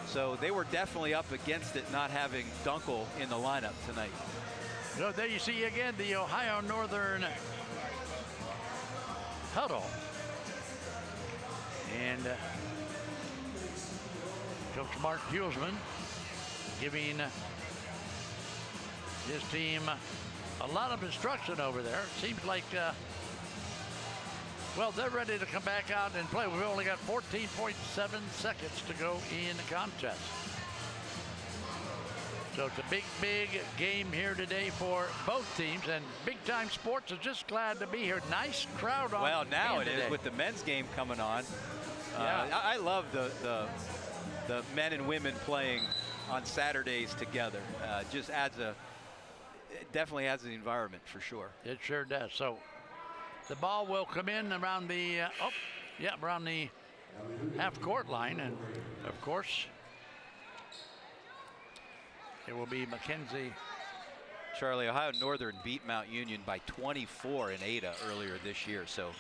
So they were definitely up against it not having Dunkel in the lineup tonight. So there you see again the Ohio Northern huddle. And Coach Mark Hulsman giving his team a lot of instruction over there. It seems like, well, they're ready to come back out and play. We've only got 14.7 seconds to go in the contest. So it's a big, big game here today for both teams, and Big Time Sports is just glad to be here. Nice crowd on. Well, now it today. is with the men's game coming on. Yeah. I love the men and women playing on Saturdays together. Just adds it definitely adds the environment for sure. It sure does. So the ball will come in around the around the half-court line, and of course it will be Mackenzie. Charlie, Ohio Northern beat Mount Union by 24 in Ada earlier this year, so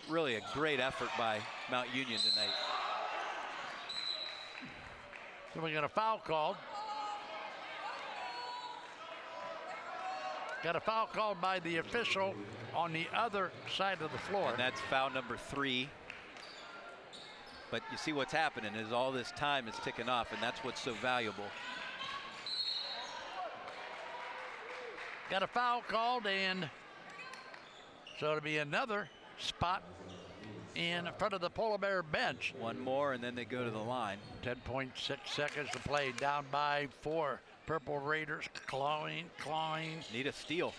really a great effort by Mount Union tonight. So we got a foul called. Got a foul called by the official on the other side of the floor. And that's foul number 3. But you see what's happening is all this time is ticking off, and that's what's so valuable. Got a foul called, and so it'll be another spot in front of the Polar Bear bench. One more, and then they go to the line. 10.6 seconds to play, down by 4. Purple Raiders clawing. Need a steal.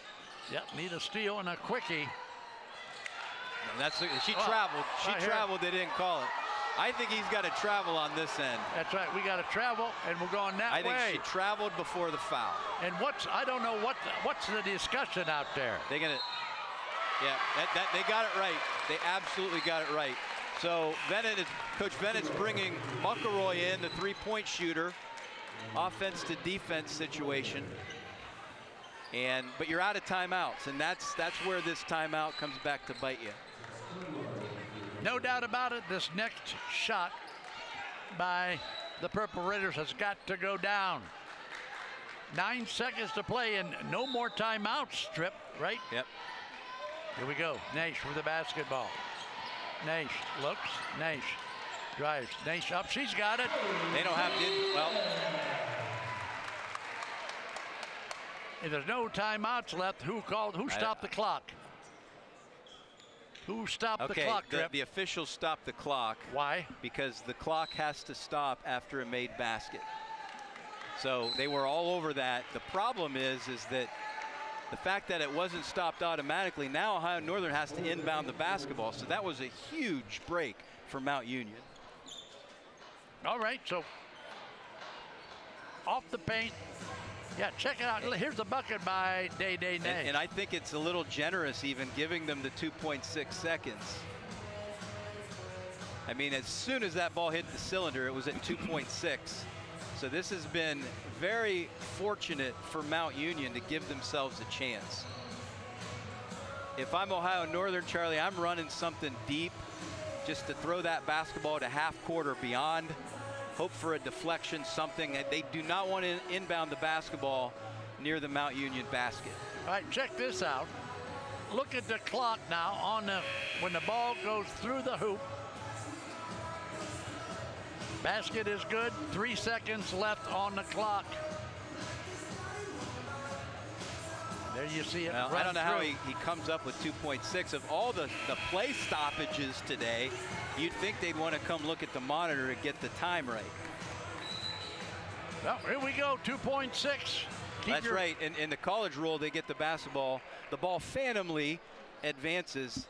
Yep, need a steal and a quickie. And that's she traveled. She traveled. They didn't call it. I think he's got to travel on this end. That's right. We got to travel, and we're going that way. I think she traveled before the foul. And I don't know what's the discussion out there. They're gonna. Yeah, they got it right. They absolutely got it right. So Coach Bennett's bringing McElroy in, the three-point shooter, offense to defense situation. But you're out of timeouts, and that's where this timeout comes back to bite you. No doubt about it. This next shot by the Purple Raiders has got to go down. 9 seconds to play, and no more timeouts, Strip, right? Yep. Here we go. Nash with the basketball. Nash looks. Nash drives. Nash up. She's got it. They don't have to. Well, if there's no timeouts left, who stopped the clock? Who stopped the clock, Trip? The officials stopped the clock. Why? Because the clock has to stop after a made basket. So they were all over that. The problem is that the fact that it wasn't stopped automatically, now Ohio Northern has to inbound the basketball. So that was a huge break for Mount Union. All right, so off the paint. Yeah, check it out. Here's the bucket by Day Nash. And I think it's a little generous even giving them the 2.6 seconds. I mean, as soon as that ball hit the cylinder, it was at 2.6. So this has been very fortunate for Mount Union to give themselves a chance. If I'm Ohio Northern, Charlie, I'm running something deep just to throw that basketball to half court or beyond. Hope for a deflection, something. They do not want to inbound the basketball near the Mount Union basket. All right, check this out. Look at the clock now when the ball goes through the hoop. Basket is good. 3 seconds left on the clock. There you see it. Well, I don't know how he comes up with 2.6. Of all the play stoppages today, you'd think they'd want to come look at the monitor to get the time right. Well, here we go. 2.6. That's right. In the college rule, they get the basketball. The ball phantomly advances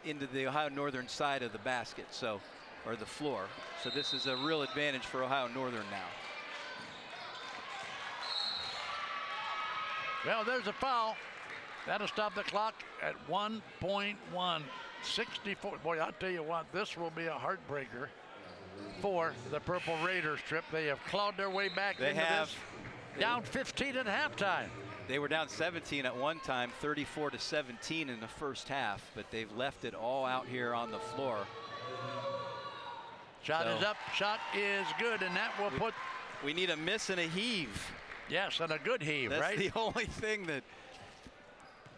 into the Ohio Northern side of the basket, so, or the floor. So this is a real advantage for Ohio Northern now. Well, there's a foul. That'll stop the clock at 1.1. 64. Boy, I'll tell you what, this will be a heartbreaker for the Purple Raiders trip. They have clawed their way back into this. Down 15 at halftime. They were down 17 at one time, 34-17 in the first half, but they've left it all out here on the floor. Shot is up, shot is good, and that will put... We need a miss and a heave. Yes, and a good heave, That's right? That's the only thing that...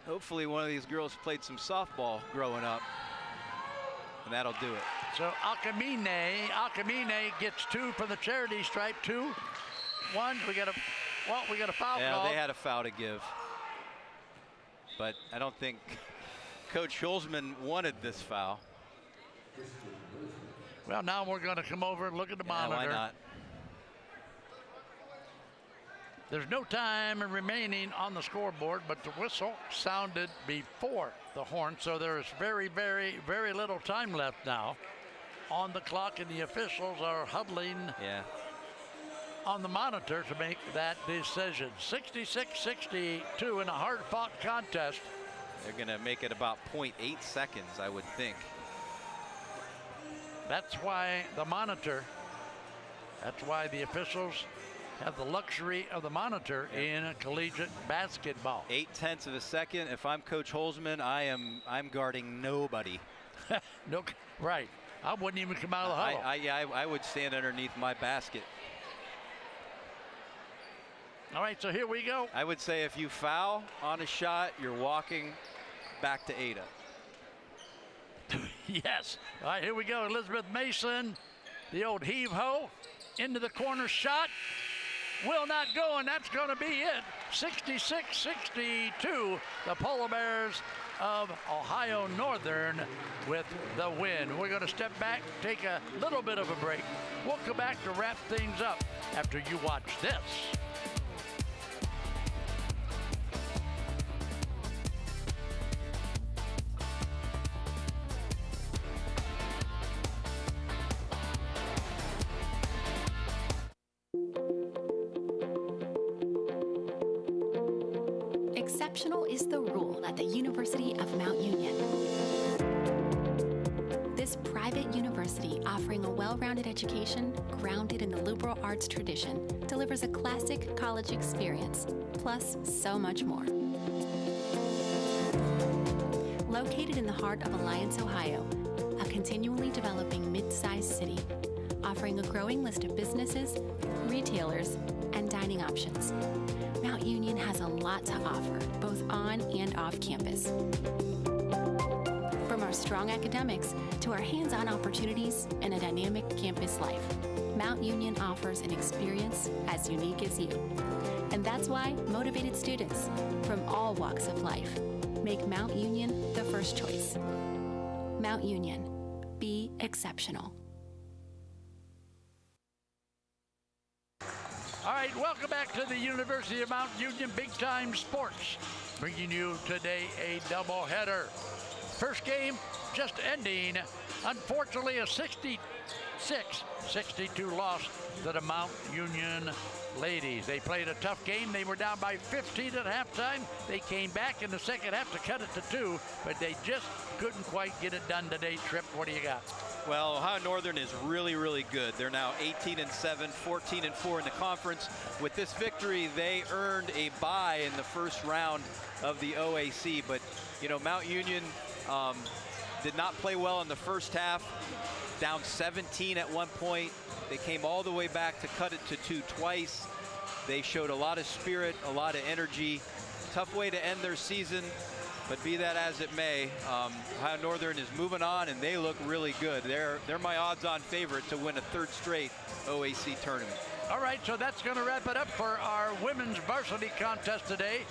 Hopefully one of these girls played some softball growing up, and that'll do it. So Akamine gets 2 from the charity stripe, 2. 1, we got a foul call. Yeah, they had a foul to give. But I don't think Coach Schulzman wanted this foul. Well, now we're going to come over and look at the monitor. Why not? There's no time remaining on the scoreboard, but the whistle sounded before the horn, so there is very, very, very little time left now on the clock, and the officials are huddling on the monitor to make that decision. 66-62 in a hard-fought contest. They're going to make it about 0.8 seconds, I would think. That's why the monitor, that's why the officials have the luxury of the monitor in collegiate basketball. 0.8 of a second. If I'm Coach Holzman, I'm guarding nobody. No, right. I wouldn't even come out of the huddle. I would stand underneath my basket. All right, so here we go. I would say if you foul on a shot, you're walking back to Ada. Yes. All right, here we go. Elizabeth Mason, the old heave-ho, into the corner shot. Will not go, and that's going to be it. 66-62, the Polar Bears of Ohio Northern with the win. We're going to step back, take a little bit of a break. We'll come back to wrap things up after you watch this. Exceptional is the rule at the University of Mount Union. This private university, offering a well-rounded education grounded in the liberal arts tradition, delivers a classic college experience, plus so much more. Located in the heart of Alliance, Ohio, a continually developing mid-sized city, offering a growing list of businesses, retailers, and dining options, Mount Union has a lot to offer, both on and off campus. From our strong academics to our hands-on opportunities and a dynamic campus life, Mount Union offers an experience as unique as you. And that's why motivated students from all walks of life make Mount Union the first choice. Mount Union, be exceptional. All right, welcome back to the University of Mount Union Big Time Sports. Bringing you today a doubleheader. First game just ending. Unfortunately, a 66-62 loss to the Mount Union ladies. They played a tough game. They were down by 15 at halftime. They came back in the second half to cut it to 2, but they just couldn't quite get it done today. Tripp, what do you got? Well, Ohio Northern is really, really good. They're now 18-7, 14-4 in the conference. With this victory, they earned a bye in the first round of the OAC. But, you know, Mount Union did not play well in the first half, down 17 at one point. They came all the way back to cut it to 2 twice. They showed a lot of spirit, a lot of energy. Tough way to end their season. But be that as it may, Ohio Northern is moving on, and they look really good. They're my odds-on favorite to win a 3rd straight OAC tournament. All right, so that's going to wrap it up for our women's varsity contest today.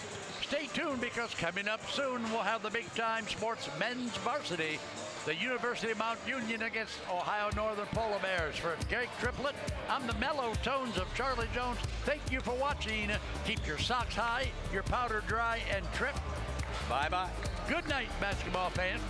Stay tuned because coming up soon we'll have the Big Time Sports men's varsity. The University of Mount Union against Ohio Northern Polar Bears. For Greg Triplett, I'm the mellow tones of Charlie Jones. Thank you for watching. Keep your socks high, your powder dry, and Trip. Bye-bye. Good night, basketball fans.